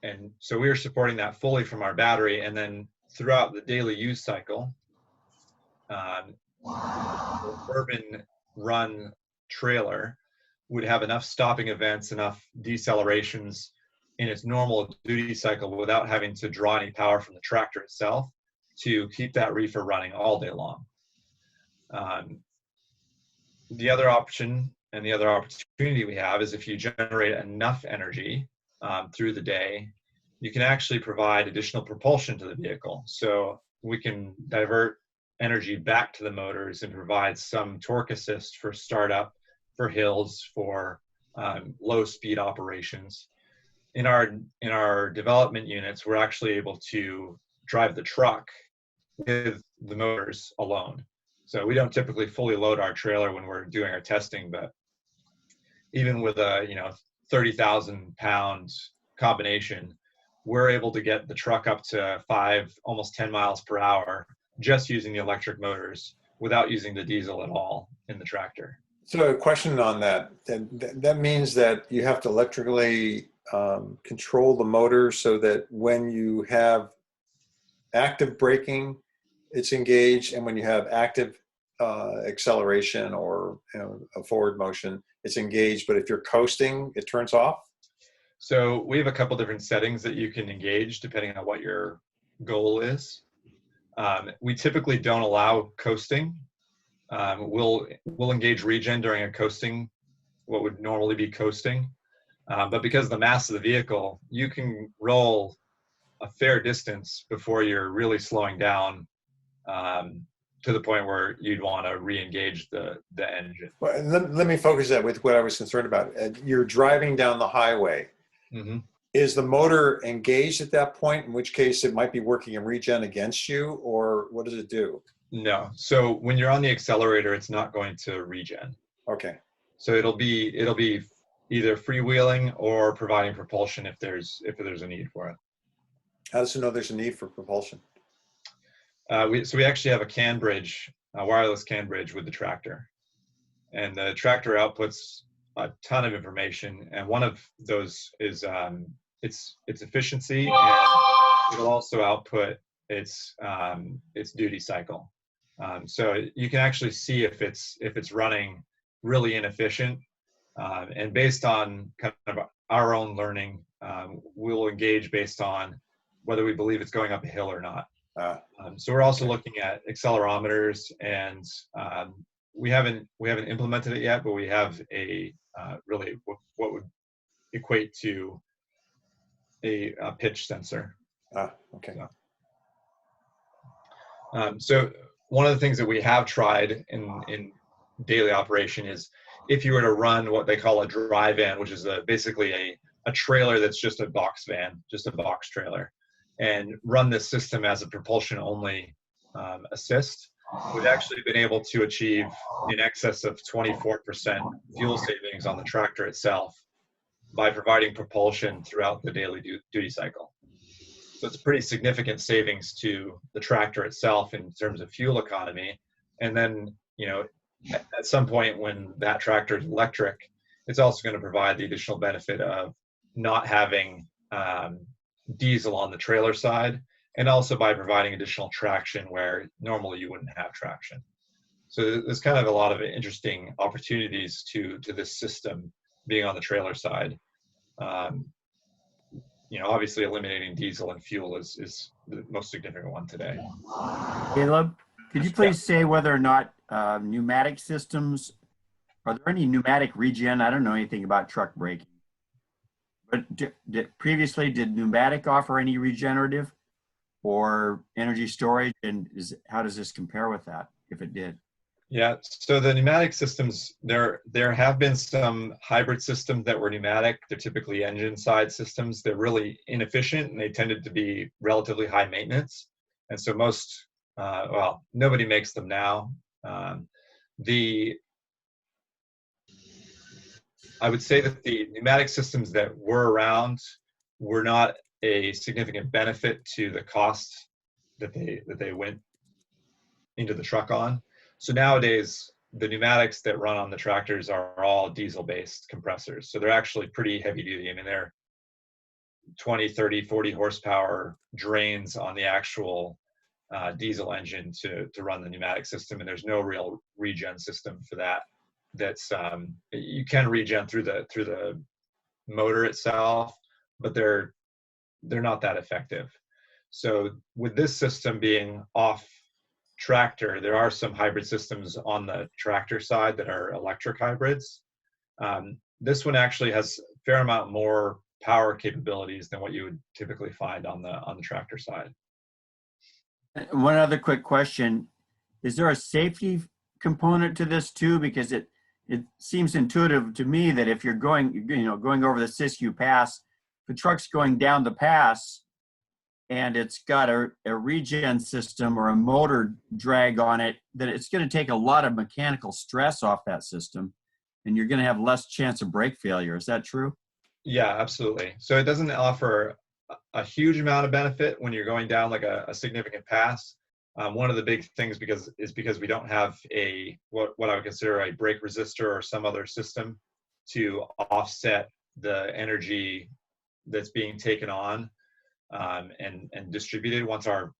And so we are supporting that fully from our battery. And then throughout the daily use cycle, the urban run trailer would have enough stopping events, enough decelerations in its normal duty cycle without having to draw any power from the tractor itself to keep that reefer running all day long. The other option and the other opportunity we have is if you generate enough energy through the day, you can actually provide additional propulsion to the vehicle. So we can divert energy back to the motors and provide some torque assist for startup, for hills, for low speed operations. In our development units, we're actually able to drive the truck with the motors alone. So we don't typically fully load our trailer when we're doing our testing, but even with a 30,000 pound combination, we're able to get the truck up to 5, almost 10 miles per hour just using the electric motors without using the diesel at all in the tractor. So a question on that. That means that you have to electrically control the motor so that when you have active braking, it's engaged, and when you have active acceleration or a forward motion, it's engaged. But if you're coasting, it turns off. So we have a couple different settings that you can engage depending on what your goal is. We typically don't allow coasting. We'll engage regen during a coasting, what would normally be coasting. But because of the mass of the vehicle, you can roll a fair distance before you're really slowing down to the point where you'd want to re-engage the engine. Well, let me focus that with what I was concerned about. You're driving down the highway. Mm-hmm. Is the motor engaged at that point, in which case it might be working in regen against you, or what does it do? No. So when you're on the accelerator, it's not going to regen. Okay. So it'll be either freewheeling or providing propulsion if there's a need for it. How does it know there's a need for propulsion? We actually have a CAN bridge, a wireless CAN bridge with the tractor, and the tractor outputs a ton of information, and one of those is its efficiency, and it'll also output its duty cycle. So you can actually see if it's running really inefficient, and based on kind of our own learning, we'll engage based on whether we believe it's going up a hill or not. So we're also looking at accelerometers, and we haven't implemented it yet, but we have a really what would equate to a pitch sensor. Okay. So one of the things that we have tried in daily operation is if you were to run what they call a dry van, which is basically a trailer that's just a box van, just a box trailer, and run this system as a propulsion only assist, we've actually been able to achieve in excess of 24% fuel savings on the tractor itself by providing propulsion throughout the daily duty cycle. So it's pretty significant savings to the tractor itself in terms of fuel economy. And then, at some point when that tractor is electric, it's also going to provide the additional benefit of not having diesel on the trailer side, and also by providing additional traction where normally you wouldn't have traction. So there's kind of a lot of interesting opportunities to this system being on the trailer side. You know, obviously eliminating diesel and fuel is the most significant one today. Caleb, could you please say whether or not pneumatic systems, are there any pneumatic regen? I don't know anything about truck braking. But previously, did pneumatic offer any regenerative or energy storage? And how does this compare with that, if it did? Yeah, so the pneumatic systems, there have been some hybrid systems that were pneumatic. They're typically engine side systems. They're really inefficient and they tended to be relatively high maintenance. And so most, well, nobody makes them now. I would say that the pneumatic systems that were around were not a significant benefit to the cost that they went into the truck on. So nowadays, the pneumatics that run on the tractors are all diesel-based compressors. So they're actually pretty heavy duty. I mean, they're 20, 30, 40 horsepower drains on the actual diesel engine to run the pneumatic system. And there's no real regen system for that. That's you can regen through the motor itself, but they're not that effective. So with this system being off tractor, there are some hybrid systems on the tractor side that are electric hybrids. This one actually has a fair amount more power capabilities than what you would typically find on the tractor side. One other quick question: is there a safety component to this too? Because it seems intuitive to me that if you're going over the Siskiyou Pass, the truck's going down the pass, and it's got a regen system or a motor drag on it, that it's going to take a lot of mechanical stress off that system, and you're going to have less chance of brake failure. Is that true? Yeah, absolutely. So it doesn't offer a huge amount of benefit when you're going down like a significant pass. One of the big things because we don't have what I would consider a brake resistor or some other system to offset the energy that's being taken on and distributed. Once our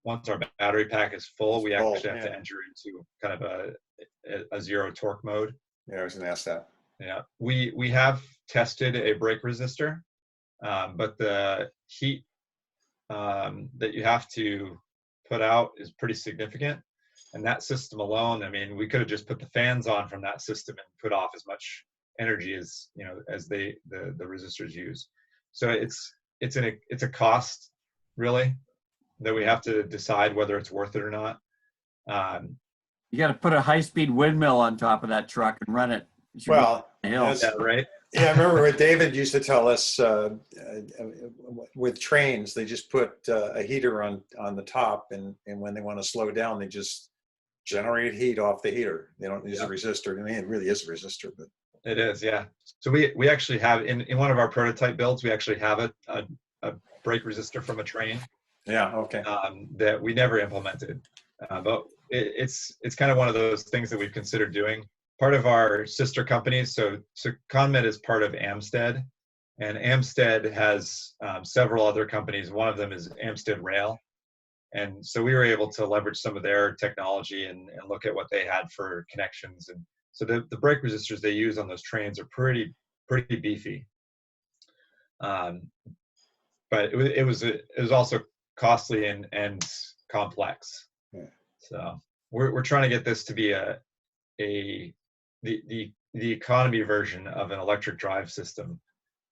battery pack is full, we actually have to enter into kind of a zero torque mode. Yeah, I was going to ask that. Yeah, we have tested a brake resistor, but the heat that you have to put out is pretty significant. And that system alone, I mean, we could have just put the fans on from that system and put off as much energy as as the resistors use. So it's a cost really that we have to decide whether it's worth it or not. You got to put a high-speed windmill on top of that truck and run it. Well, yeah, right. Yeah, I remember what David used to tell us with trains, they just put a heater on the top, and when they want to slow down, they just generate heat off the heater. They don't use a resistor. I mean, it really is a resistor, but it is, yeah. So we actually have in one of our prototype builds, we actually have a brake resistor from a train. Yeah, okay. That we never implemented, but it's kind of one of those things that we've considered doing. Part of our sister companies, so ConMed is part of Amstead, and Amstead has several other companies. One of them is Amstead Rail, and so we were able to leverage some of their technology and look at what they had for connections. And so the brake resistors they use on those trains are pretty beefy, but it was also costly and complex. Yeah. So we're trying to get this to be the economy version of an electric drive system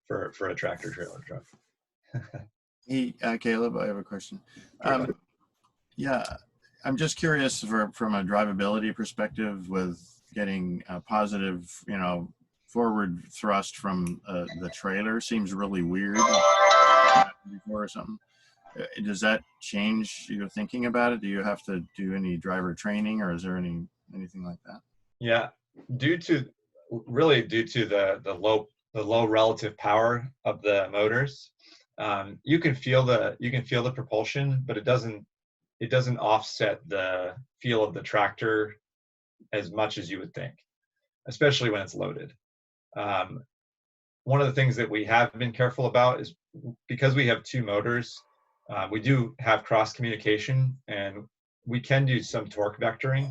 for a tractor trailer truck. Hey, Caleb, I have a question. Yeah, I'm just curious from a drivability perspective with getting a positive, forward thrust from the trailer seems really weird or something. Does that change your thinking about it? Do you have to do any driver training, or is there anything like that? Yeah, due to the low relative power of the motors, you can feel the propulsion, but it doesn't offset the feel of the tractor as much as you would think, especially when it's loaded. One of the things that we have been careful about is because we have two motors, we do have cross communication, and we can do some torque vectoring.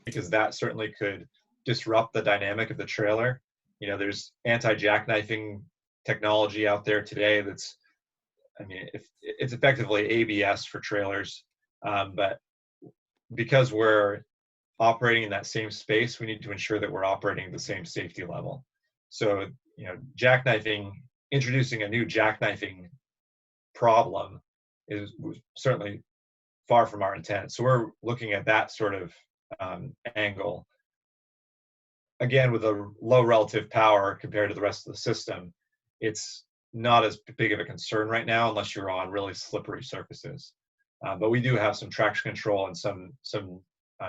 Because that certainly could disrupt the dynamic of the trailer. You know, there's anti-jackknifing technology out there today that's, I mean, it's effectively ABS for trailers, but because we're operating in that same space, we need to ensure that we're operating at the same safety level. So, you know, introducing a new jackknifing problem is certainly far from our intent. So we're looking at that sort of angle. Again, with a low relative power compared to the rest of the system, it's not as big of a concern right now unless you're on really slippery surfaces. But we do have some traction control and some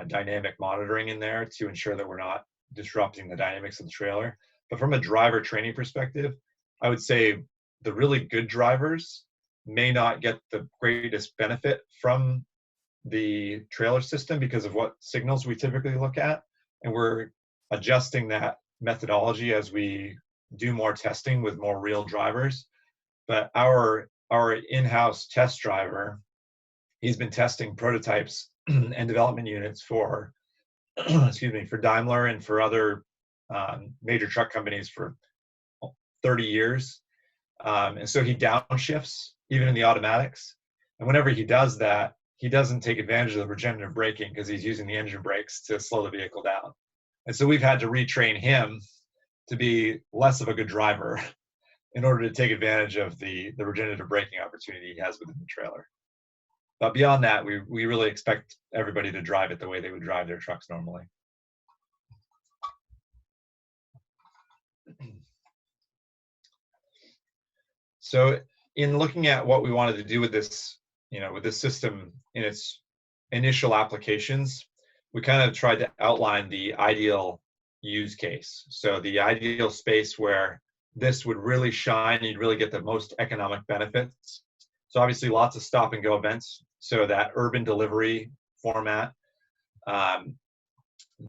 dynamic monitoring in there to ensure that we're not disrupting the dynamics of the trailer. But from a driver training perspective, I would say the really good drivers may not get the greatest benefit from the trailer system because of what signals we typically look at. And we're adjusting that methodology as we do more testing with more real drivers. But our in-house test driver, he's been testing prototypes and development units for, excuse me, for Daimler and for other major truck companies for 30 years. And so he downshifts even in the automatics. And whenever he does that, he doesn't take advantage of the regenerative braking because he's using the engine brakes to slow the vehicle down. And so we've had to retrain him to be less of a good driver in order to take advantage of the regenerative braking opportunity he has within the trailer. But beyond that, we really expect everybody to drive it the way they would drive their trucks normally. So in looking at what we wanted to do with this, you know, with this system in its initial applications, we kind of tried to outline the ideal use case. So the ideal space where this would really shine, you'd really get the most economic benefits. So obviously lots of stop and go events. So that urban delivery format,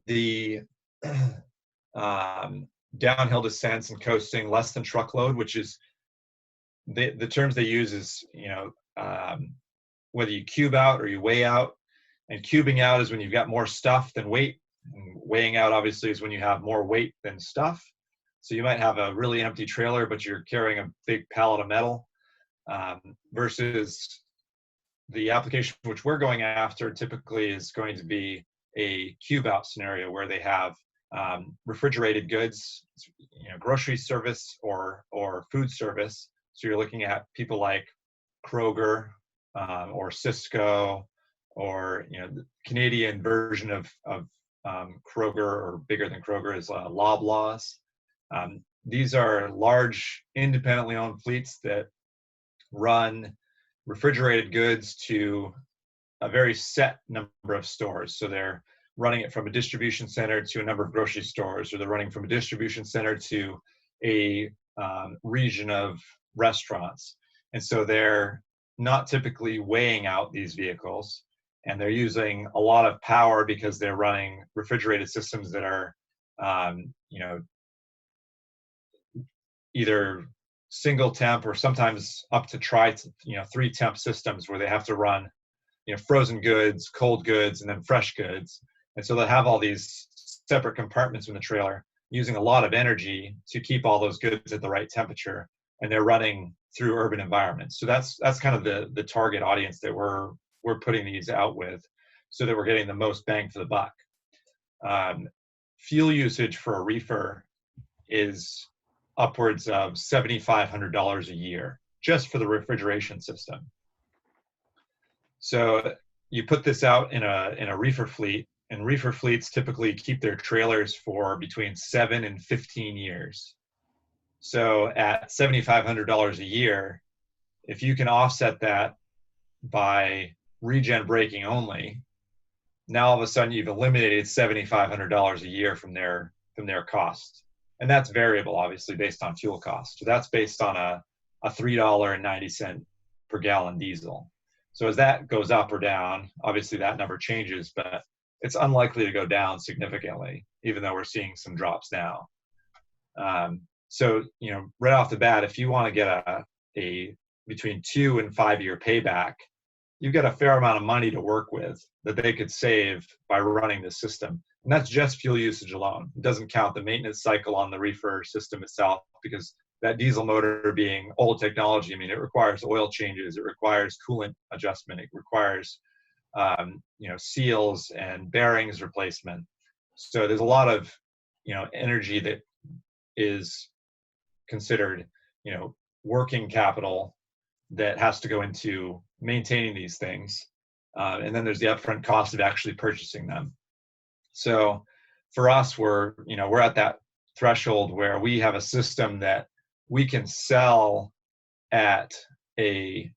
the downhill descents and coasting less than truckload, which is the terms they use is, you know, whether you cube out or you weigh out. And cubing out is when you've got more stuff than weight. And weighing out obviously is when you have more weight than stuff. So you might have a really empty trailer, but you're carrying a big pallet of metal, versus the application which we're going after typically is going to be a cube out scenario where they have refrigerated goods, you know, grocery service or food service. So you're looking at people like Kroger or Cisco, or, you know, the Canadian version of Kroger, or bigger than Kroger, is Loblaws. These are large independently owned fleets that run refrigerated goods to a very set number of stores. So they're running it from a distribution center to a number of grocery stores, or they're running from a distribution center to a region of restaurants. And so they're not typically weighing out these vehicles, and they're using a lot of power because they're running refrigerated systems that are, you know, either single temp or sometimes up to 3 temp systems where they have to run, you know, frozen goods, cold goods, and then fresh goods. And so they have all these separate compartments in the trailer using a lot of energy to keep all those goods at the right temperature, and they're running through urban environments. So that's kind of the target audience that we're putting these out with, so that we're getting the most bang for the buck. Fuel usage for a reefer is upwards of $7,500 a year just for the refrigeration system. So you put this out in a reefer fleet, and reefer fleets typically keep their trailers for between 7 and 15 years. So at $7,500 a year, if you can offset that by regen braking only, now all of a sudden you've eliminated $7,500 a year from their cost. And that's variable, obviously, based on fuel cost. So that's based on a $3.90 per gallon diesel. So as that goes up or down, obviously that number changes, but it's unlikely to go down significantly, even though we're seeing some drops now. So, you know, right off the bat, if you want to get a between 2 and 5 year payback, you've got a fair amount of money to work with that they could save by running this system. And that's just fuel usage alone. It doesn't count the maintenance cycle on the reefer system itself, because that diesel motor being old technology, I mean, it requires oil changes, it requires coolant adjustment, it requires you know, seals and bearings replacement. So there's a lot of, you know, energy that is considered, you know, working capital that has to go into maintaining these things. And then there's the upfront cost of actually purchasing them. So for us, we're at that threshold where we have a system that we can sell at a,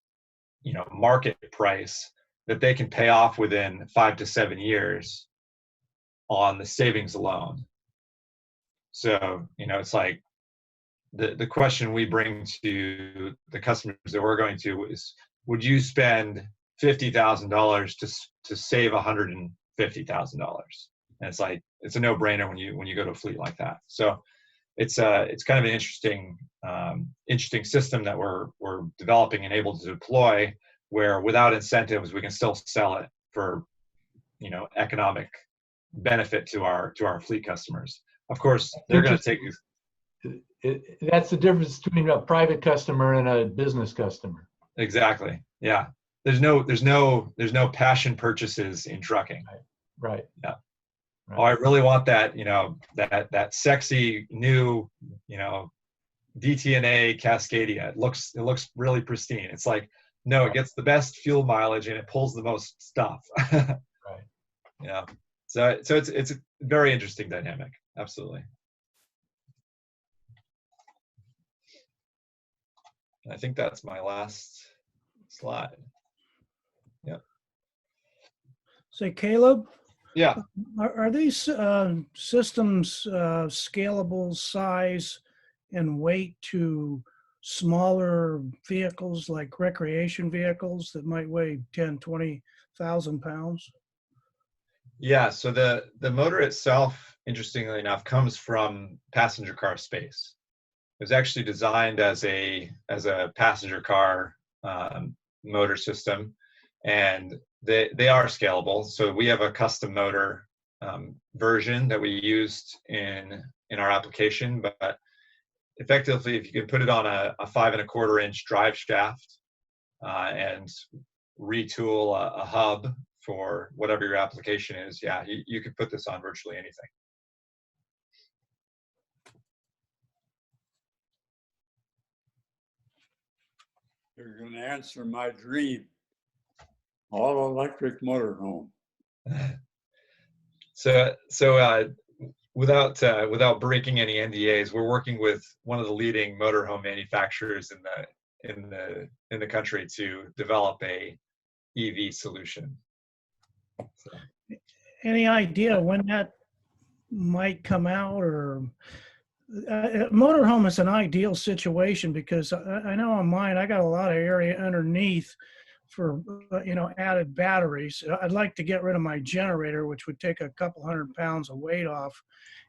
you know, market price that they can pay off within 5 to 7 years on the savings alone. So, you know, it's like the question we bring to the customers that we're going to is, would you spend $50,000 to save $150,000? And it's like, it's a no-brainer when you go to a fleet like that. So it's kind of an interesting system that we're developing and able to deploy, where without incentives we can still sell it for, you know, economic benefit to our fleet customers. Of course, they're going to take. That's the difference between a private customer and a business customer. Exactly. Yeah. There's no passion purchases in trucking. Right. Yeah. Right. Oh, I really want that, you know, that sexy new, you know, DTNA Cascadia. It looks really pristine. It's like, no, it gets the best fuel mileage and it pulls the most stuff. Right. Yeah. So it's a very interesting dynamic. Absolutely. I think that's my last slide. Yeah. Say, Caleb, Yeah. are these systems scalable size and weight to smaller vehicles, like recreation vehicles that might weigh 10, 20,000 pounds? Yeah, so the motor itself, interestingly enough, comes from passenger car space. It was actually designed as a passenger car motor system, and they are scalable. So we have a custom motor version that we used in our application, but effectively, if you can put it on a 5 1/4 inch drive shaft and retool a hub for whatever your application is, yeah, you could put this on virtually anything. You're going to answer my dream. All electric motorhome. So without breaking any NDAs, we're working with one of the leading motorhome manufacturers in the country to develop a EV solution. So. Any idea when that might come out? Or motorhome is an ideal situation, because I know on mine I got a lot of area underneath for you know, added batteries. I'd like to get rid of my generator, which would take a couple 100 pounds of weight off.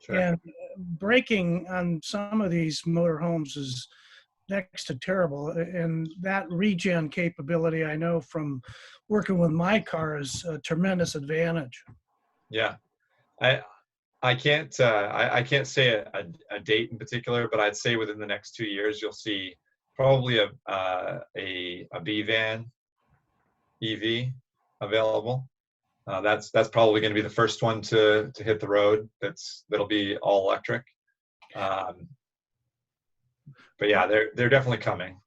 Sure. And braking on some of these motorhomes is next to terrible, and that regen capability, I know from working with my car, is a tremendous advantage. Yeah, I can't say a date in particular, but I'd say within the next 2 years you'll see probably a B van EV available. That's probably going to be the first one to hit the road. That'll be all electric. But yeah, they're definitely coming.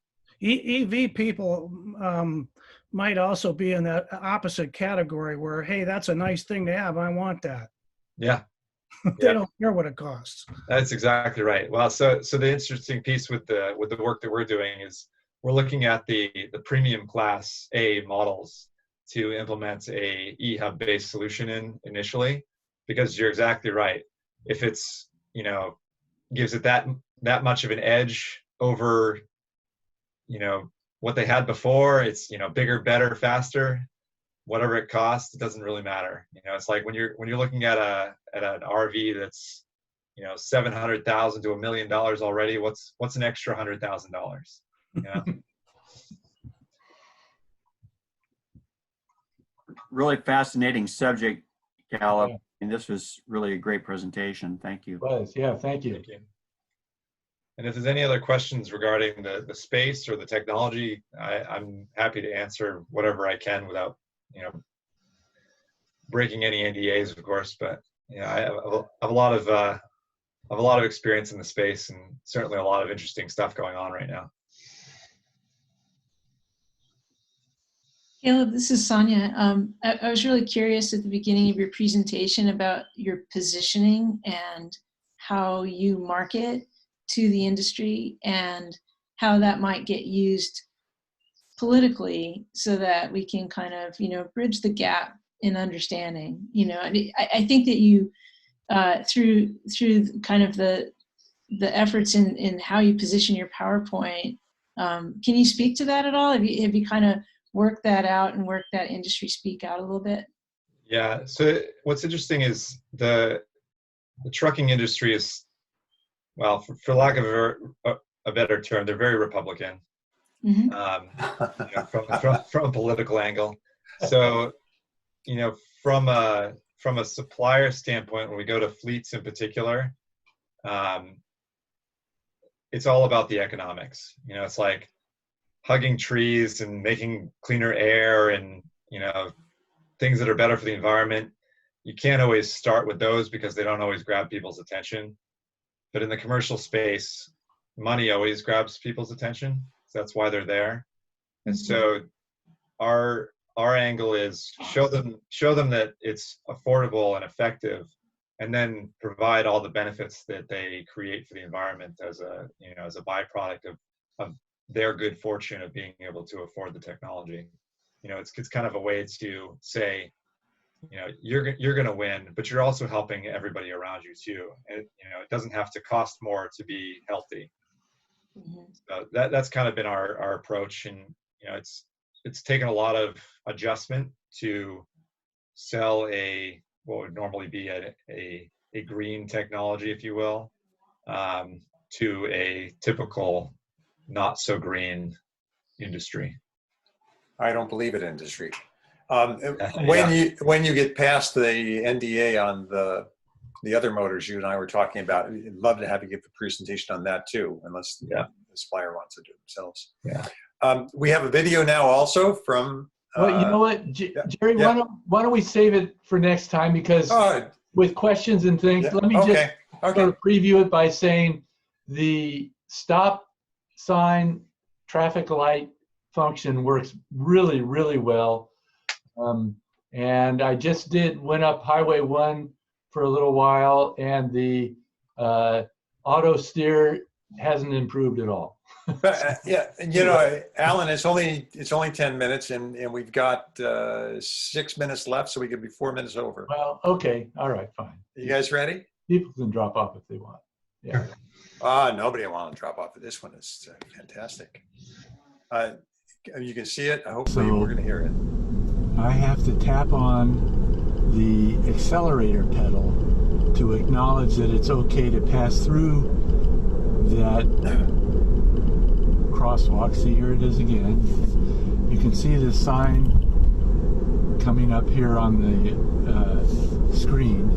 EV people might also be in that opposite category where, hey, that's a nice thing to have. I want that. Yeah. They don't care what it costs. That's exactly right. Well, so the interesting piece with the work that we're doing is we're looking at the premium class A models to implement a eHub based solution in initially, because you're exactly right. If it's, you know, gives it that much of an edge over, you know, what they had before. It's, you know, bigger, better, faster, whatever it costs, it doesn't really matter. You know, it's like when you're looking at an RV that's, you know, $700,000 to $1 million already, what's an extra $100,000? You know? Really fascinating subject, Cal. And this was really a great presentation. Thank you. Yeah, thank you. Thank you. And if there's any other questions regarding the space or the technology, I'm happy to answer whatever I can without, you know, breaking any NDAs, of course. But you know, I have a lot of experience in the space, and certainly a lot of interesting stuff going on right now. Caleb, this is Sonia. I was really curious at the beginning of your presentation about your positioning and how you market to the industry and how that might get used politically so that we can kind of, you know, bridge the gap in understanding. You know, I think that you, through kind of the efforts in how you position your PowerPoint, can you speak to that at all? Have you kind of work that out and work that industry speak out a little bit? Yeah. So what's interesting is the trucking industry is, well, for lack of a better term, they're very Republican. Mm-hmm. You know, from a political angle. So, you know, from a supplier standpoint, when we go to fleets in particular, it's all about the economics. You know, it's like hugging trees and making cleaner air and, you know, things that are better for the environment. You can't always start with those because they don't always grab people's attention. But in the commercial space, money always grabs people's attention. So that's why they're there. And so our angle is show them that it's affordable and effective, and then provide all the benefits that they create for the environment as a, you know, as a byproduct of their good fortune of being able to afford the technology. You know, it's kind of a way to say, you know, you're going to win, but you're also helping everybody around you too. And, you know, it doesn't have to cost more to be healthy. Mm-hmm. So that's kind of been our approach. And, you know, it's taken a lot of adjustment to sell what would normally be a green technology, if you will, to a typical not so green industry. I don't believe it, industry. When you get past the NDA on the other motors you and I were talking about, I'd love to have you give the presentation on that too, unless the supplier wants to do it themselves. Yeah. We have a video now also from. Well, you know what, Jerry, why don't we save it for next time, because with questions and things, let me just sort of preview it by saying the stop sign traffic light function works really, really well. And I just went up Highway 1 for a little while, and the auto steer hasn't improved at all. Yeah, you know, Alan, it's only 10 minutes, and we've got 6 minutes left, so we could be 4 minutes over. Well, okay, all right, fine. You guys ready? People can drop off if they want. Yeah. Nobody will want to drop off. This one is fantastic. You can see it. Hopefully, we're going to hear it. I have to tap on the accelerator pedal to acknowledge that it's okay to pass through that crosswalk. See, here it is again. You can see the sign coming up here on the screen.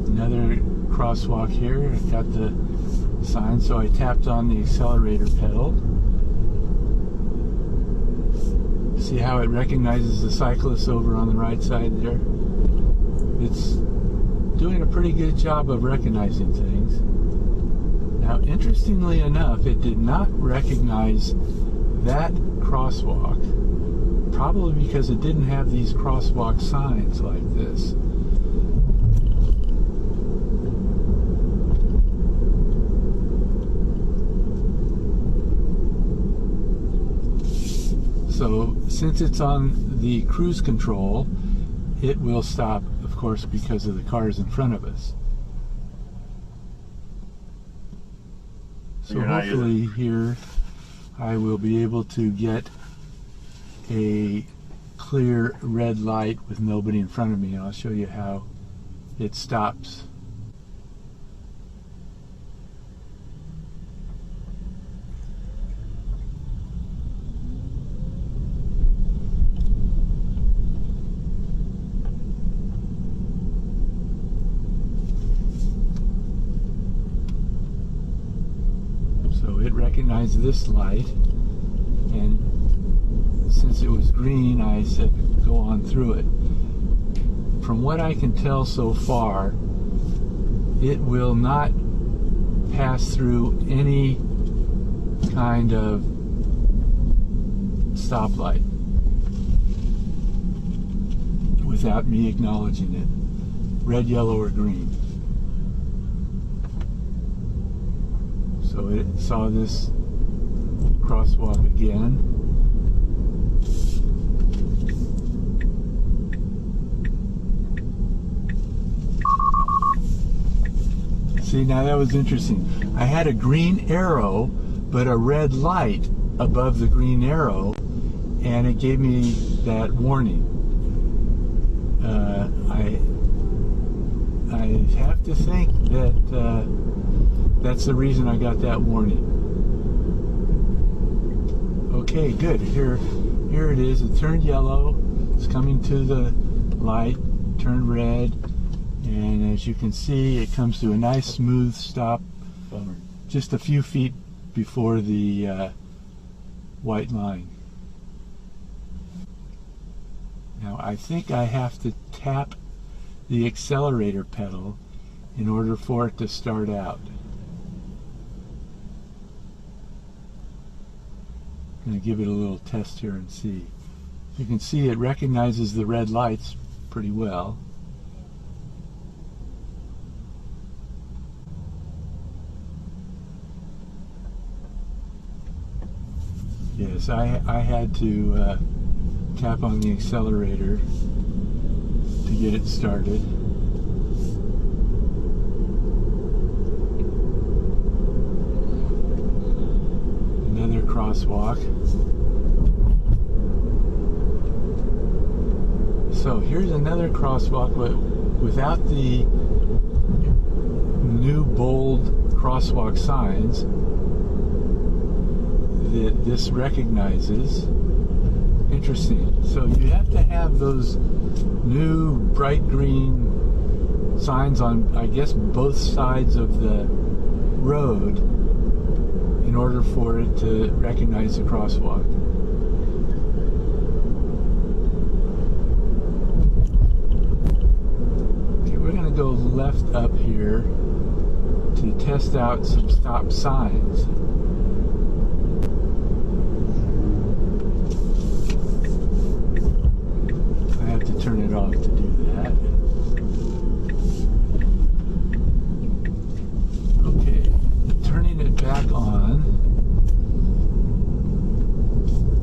Another crosswalk here. I've got the sign, so I tapped on the accelerator pedal. See how it recognizes the cyclists over on the right side there? It's doing a pretty good job of recognizing things. Now, interestingly enough, it did not recognize that crosswalk, probably because it didn't have these crosswalk signs like this. So since it's on the cruise control, it will stop, of course, because of the cars in front of us. So You're not hopefully here I will be able to get a clear red light with nobody in front of me, and I'll show you how it stops. So it recognized this light, and since it was green, I said go on through it. From what I can tell so far, it will not pass through any kind of stoplight without me acknowledging it, red, yellow, or green. So it saw this crosswalk again. See, now that was interesting. I had a green arrow, but a red light above the green arrow, and it gave me that warning. I have to think that that's the reason I got that warning. Okay, good. Here it is. It turned yellow. It's coming to the light. Turned red. And as you can see, it comes to a nice smooth stop just a few feet before the white line. Now I think I have to tap the accelerator pedal in order for it to start out. I'm going to give it a little test here and see. You can see it recognizes the red lights pretty well. Yes, I had to tap on the accelerator to get it started. Another crosswalk. So here's another crosswalk, but without the new bold crosswalk signs that this recognizes. Interesting. So you have to have those new bright green signs on, I guess, both sides of the road in order for it to recognize the crosswalk. Okay, we're going to go left up here to test out some stop signs. Turn it off to do that. Okay, turning it back on.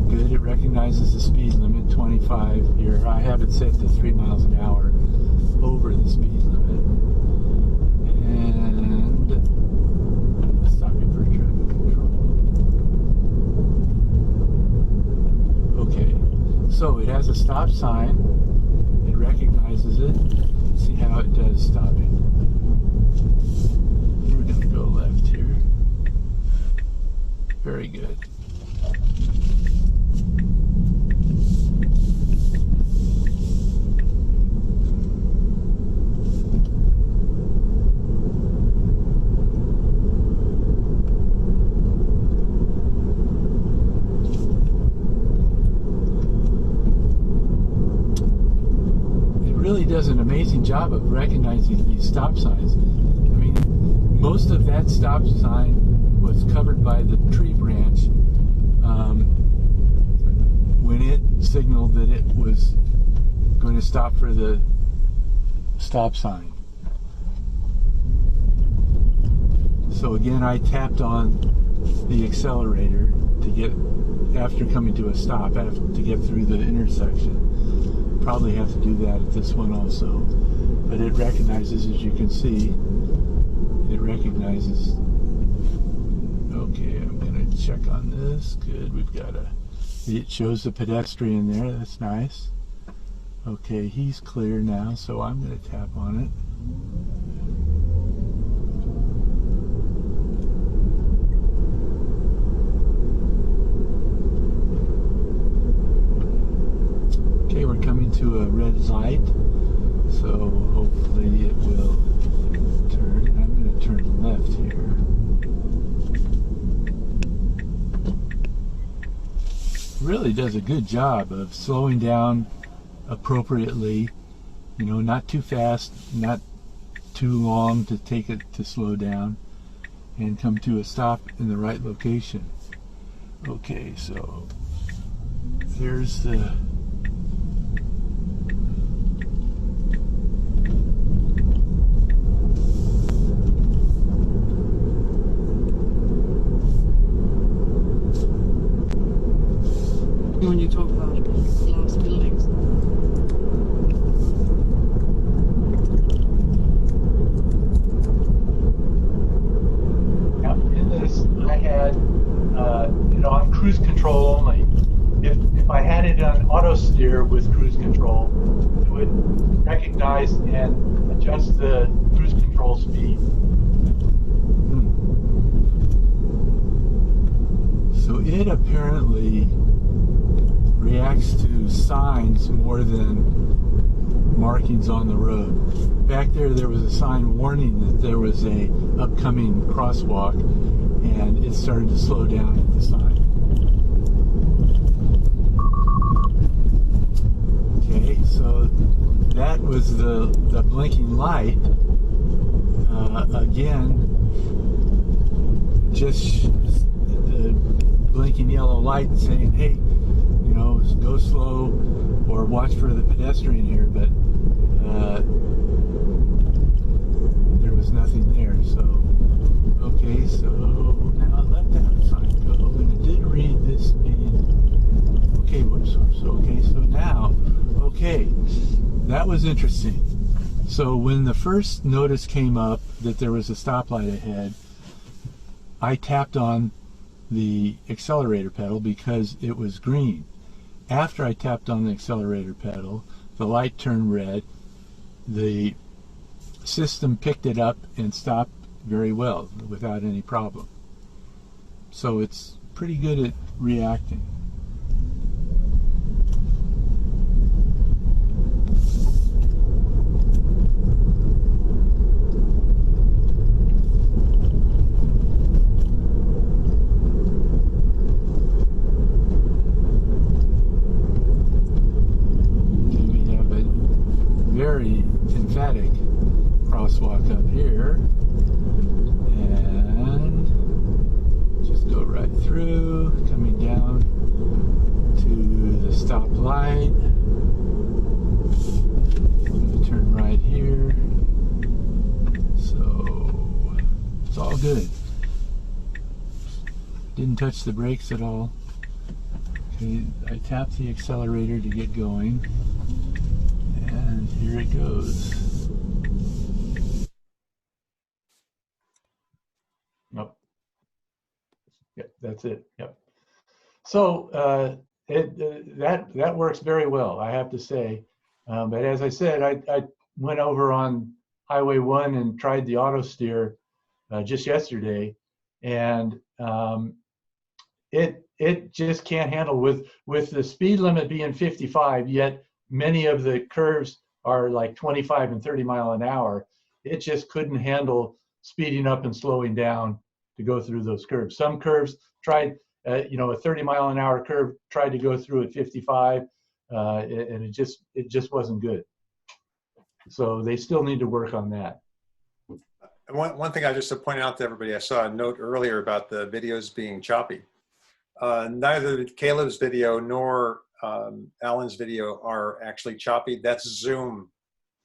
Good, it recognizes the speed limit, 25 here. I have it set to 3 miles an hour over the speed limit. And stop it for traffic control. Okay, so it has a stop sign. Recognizes it. See how it does stopping. We're going to go left here. Very good. Really does an amazing job of recognizing these stop signs. I mean, most of that stop sign was covered by the tree branch when it signaled that it was going to stop for the stop sign. So again, I tapped on the accelerator to get, after coming to a stop, to get through the intersection. Probably have to do that at this one also. But it recognizes, as you can see, it recognizes. Okay, I'm gonna check on this. Good, we've got it shows the pedestrian there, that's nice. Okay, he's clear now, so I'm gonna tap on it. Okay, we're coming to a red light, so hopefully it will turn. I'm going to turn left here. Really does a good job of slowing down appropriately, you know, not too fast, not too long to take it to slow down, and come to a stop in the right location. Okay, so there's the when you talk about glass buildings. Now, in this, I had, you know, on cruise control only. If I had it on auto steer with cruise control, it would recognize and adjust the cruise control speed. So it apparently reacts to signs more than markings on the road. Back there was a sign warning that there was a upcoming crosswalk, and it started to slow down at the sign. Okay, so that was the blinking light. Again, just the blinking yellow light saying, hey, you know, go slow or watch for the pedestrian here, but there was nothing there. So, okay, so now let that sign go, and it did read this speed. Okay, whoops, okay, so now, okay, that was interesting. So when the first notice came up that there was a stoplight ahead, I tapped on the accelerator pedal because it was green. After I tapped on the accelerator pedal, the light turned red. The system picked it up and stopped very well without any problem. So it's pretty good at reacting. Very emphatic crosswalk up here, and just go right through, coming down to the stoplight. I'm going to turn right here, so it's all good. Didn't touch the brakes at all. Okay, I tapped the accelerator to get going. And here it goes. Nope. Yep, that's it. Yep. So that works very well, I have to say. But as I said, I went over on Highway 1 and tried the auto steer just yesterday, and it just can't handle with the speed limit being 55. Yet many of the curves are like 25 and 30 mile an hour. It just couldn't handle speeding up and slowing down to go through those curves. Some curves tried, you know, a 30 mile an hour curve tried to go through at 55, and it just wasn't good. So they still need to work on that. One thing I just to point out to everybody, I saw a note earlier about the videos being choppy. Neither Caleb's video nor Alan's video are actually choppy. That's Zoom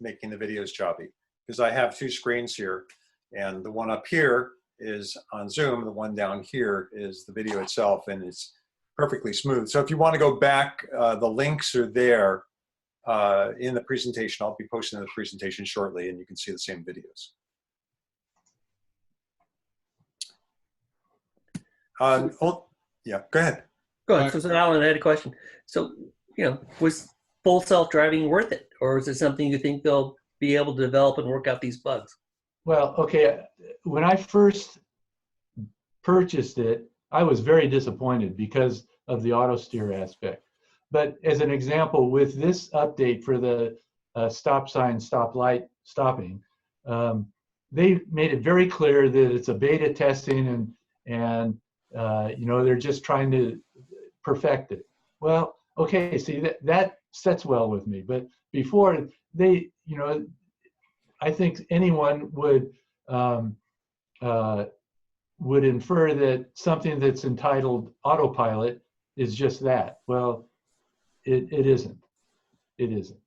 making the videos choppy, because I have two screens here, and the one up here is on Zoom. The one down here is the video itself, and it's perfectly smooth. So if you want to go back, the links are there in the presentation. I'll be posting the presentation shortly, and you can see the same videos. Yeah, go ahead. Go ahead. So Alan, I had a question. So, was full self-driving worth it? Or is it something you think they'll be able to develop and work out these bugs? Well, okay, when I first purchased it, I was very disappointed because of the auto steer aspect. But as an example, with this update for the stop sign, stop light stopping, they made it very clear that it's a beta testing and they're just trying to perfect it. Well, okay, see that sets well with me. But before they, I think anyone would infer that something that's entitled autopilot is just that. Well, it isn't. It isn't.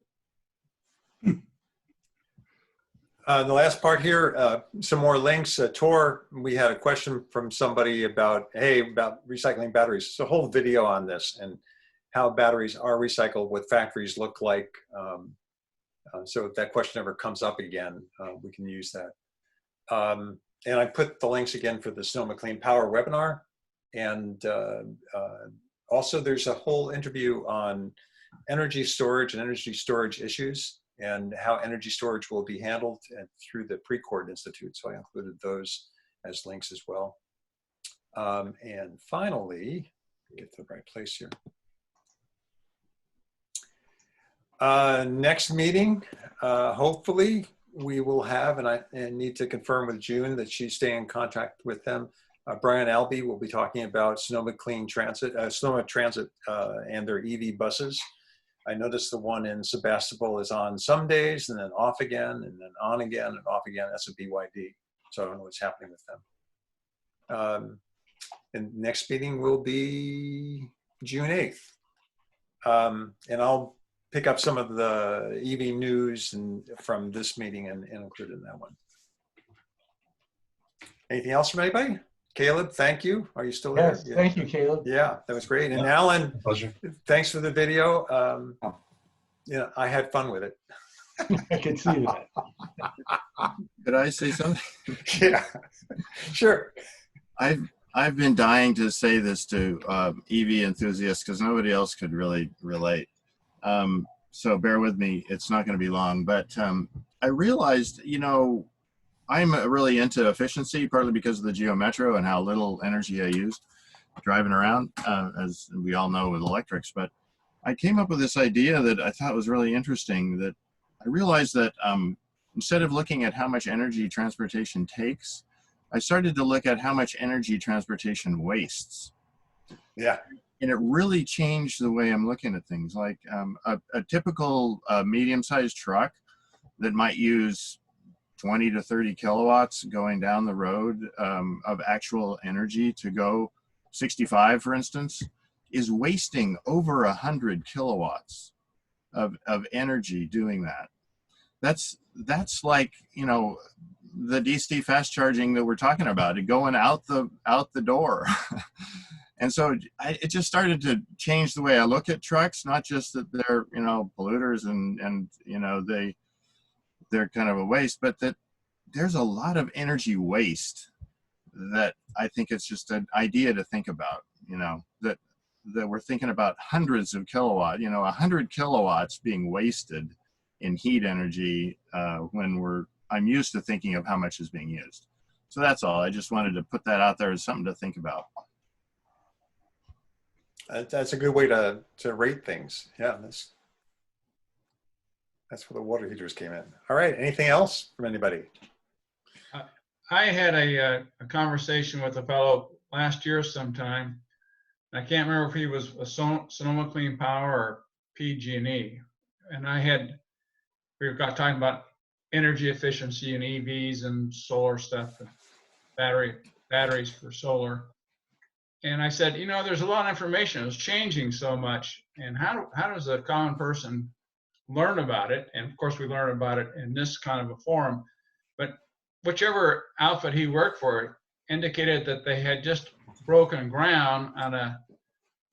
The last part here, some more links. Tor, we had a question from somebody about recycling batteries. It's a whole video on this and how batteries are recycled, what factories look like. So if that question ever comes up again, we can use that. And I put the links again for the Sonoma Clean Power webinar. And also there's a whole interview on energy storage and energy storage issues and how energy storage will be handled through the Precourt Institute. So I included those as links as well. And finally, get to the right place here. Next meeting, hopefully we will have, and I need to confirm with June that she's staying in contact with them. Brian Albee will be talking about Sonoma Clean Transit, Sonoma Transit and their EV buses. I noticed the one in Sebastopol is on some days and then off again and then on again and off again. That's a BYD. So I don't know what's happening with them. And next meeting will be June 8th. And I'll pick up some of the EV news from this meeting and include it in that one. Anything else from anybody? Caleb, thank you. Are you still there? Yes, thank you, Caleb. Yeah, that was great. And Yeah, Alan, pleasure. Thanks for the video. I had fun with it. I can see that. Could I say something? Yeah, sure. I've been dying to say this to EV enthusiasts because nobody else could really relate. So bear with me. It's not going to be long. But I realized, I'm really into efficiency, partly because of the Geo Metro and how little energy I used driving around, as we all know with electrics. But I came up with this idea that I thought was really interesting, that I realized that instead of looking at how much energy transportation takes, I started to look at how much energy transportation wastes. Yeah. And it really changed the way I'm looking at things. Like a typical medium-sized truck that might use 20 to 30 kilowatts going down the road of actual energy to go 65, for instance, is wasting over 100 kilowatts of energy doing that. That's like, the DC fast charging that we're talking about, it going out the door. And so it just started to change the way I look at trucks, not just that they're, polluters and they're kind of a waste, but that there's a lot of energy waste that I think it's just an idea to think about, that we're thinking about hundreds of kilowatt, 100 kilowatts being wasted in heat energy when I'm used to thinking of how much is being used. So that's all. I just wanted to put that out there as something to think about. That's a good way to rate things. Yeah, that's where the water heaters came in. All right, anything else from anybody? I had a conversation with a fellow last year sometime. I can't remember if he was a Sonoma Clean Power or PG&E. And we were talking about energy efficiency and EVs and solar stuff, and batteries for solar. And I said, there's a lot of information. It's changing so much. And how does a common person learn about it? And of course, we learn about it in this kind of a forum. But whichever outfit he worked for, indicated that they had just broken ground on a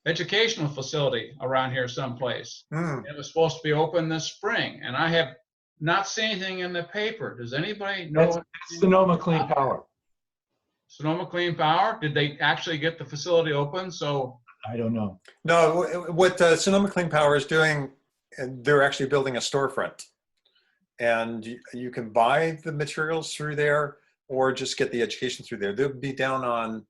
educational facility around here someplace. It was supposed to be open this spring, and I have not seen anything in the paper. Does anybody know? That's Sonoma Clean Power. Sonoma Clean Power? Did they actually get the facility open? So I don't know. No, what Sonoma Clean Power is doing, and they're actually building a storefront. And you can buy the materials through there or just get the education through there. They'll be down on,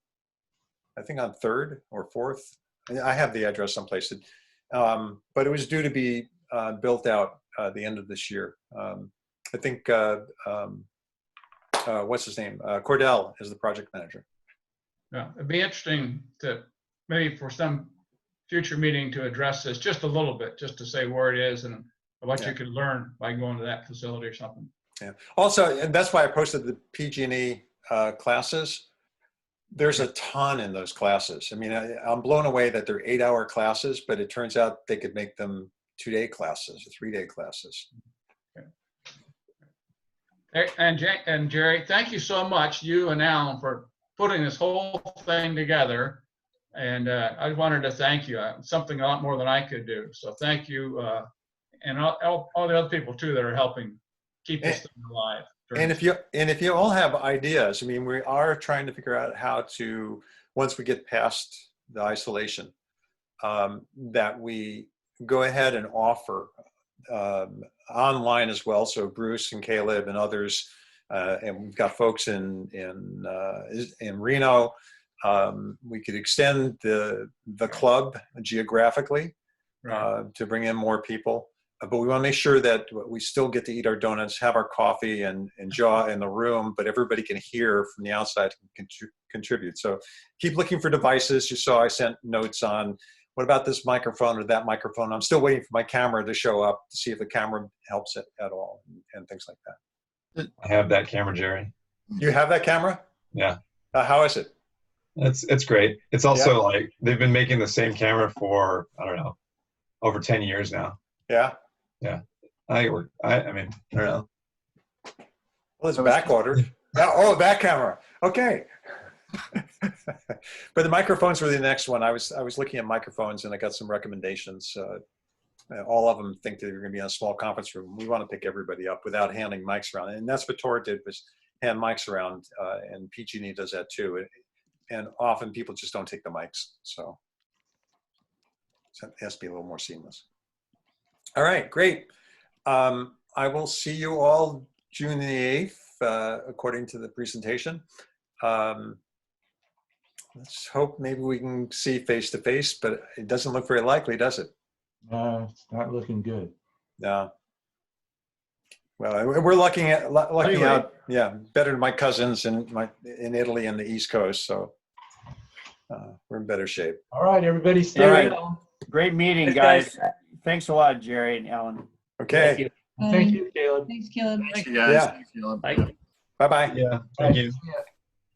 I think on 3rd or 4th. I have the address someplace. But it was due to be built out the end of this year. I think, what's his name? Cordell is the project manager. yeah, it'd be interesting to maybe for some future meeting to address this just a little bit, just to say where it is and what you could learn by going to that facility or something. Yeah. Also, and that's why I posted the PG&E classes. There's a ton in those classes. I mean, I'm blown away that they're 8-hour classes, but it turns out they could make them 2-day classes or 3-day classes. And Jerry, thank you so much, you and Alan, for putting this whole thing together. And I wanted to thank you. Something a lot more than I could do. So thank you, and all the other people too that are helping keep this thing alive. And if you all have ideas, I mean, we are trying to figure out how to, once we get past the isolation, that we go ahead and offer online as well. So Bruce and Caleb and others, and we've got folks in Reno. We could extend the club geographically to bring in more people. But we want to make sure that we still get to eat our donuts, have our coffee, and jaw in the room, but everybody can hear from the outside and contribute. So keep looking for devices. You saw I sent notes on what about this microphone or that microphone. I'm still waiting for my camera to show up to see if the camera helps it at all and things like that. I have that camera, Jerry. You have that camera? Yeah. How is it? It's great. It's also like they've been making the same camera for, I don't know, over 10 years now. Yeah. Yeah. I mean, I don't know. Well, it's back ordered. Oh, that camera. Okay. But the microphones were the next one. I was looking at microphones and I got some recommendations. All of them think that they're going to be in a small conference room. We want to pick everybody up without handing mics around. And that's what Tor did, was hand mics around, and PG&E does that too. And often people just don't take the mics. So it has to be a little more seamless. All right, great. I will see you all June the 8th, according to the presentation. Let's hope maybe we can see face to face, but it doesn't look very likely, does it? It's not looking good. No. Well, we're lucky out. Yeah, better than my cousins in Italy and the East Coast, so we're in better shape. All right, everybody, stay well. Great meeting, guys. Thanks a lot, Jerry and Ellen. Okay. Thank you. Thank you, Caleb. Thanks, Caleb. Thank you, guys. Yeah. Thanks, Caleb. Bye-bye. Yeah. Thank you. Yeah.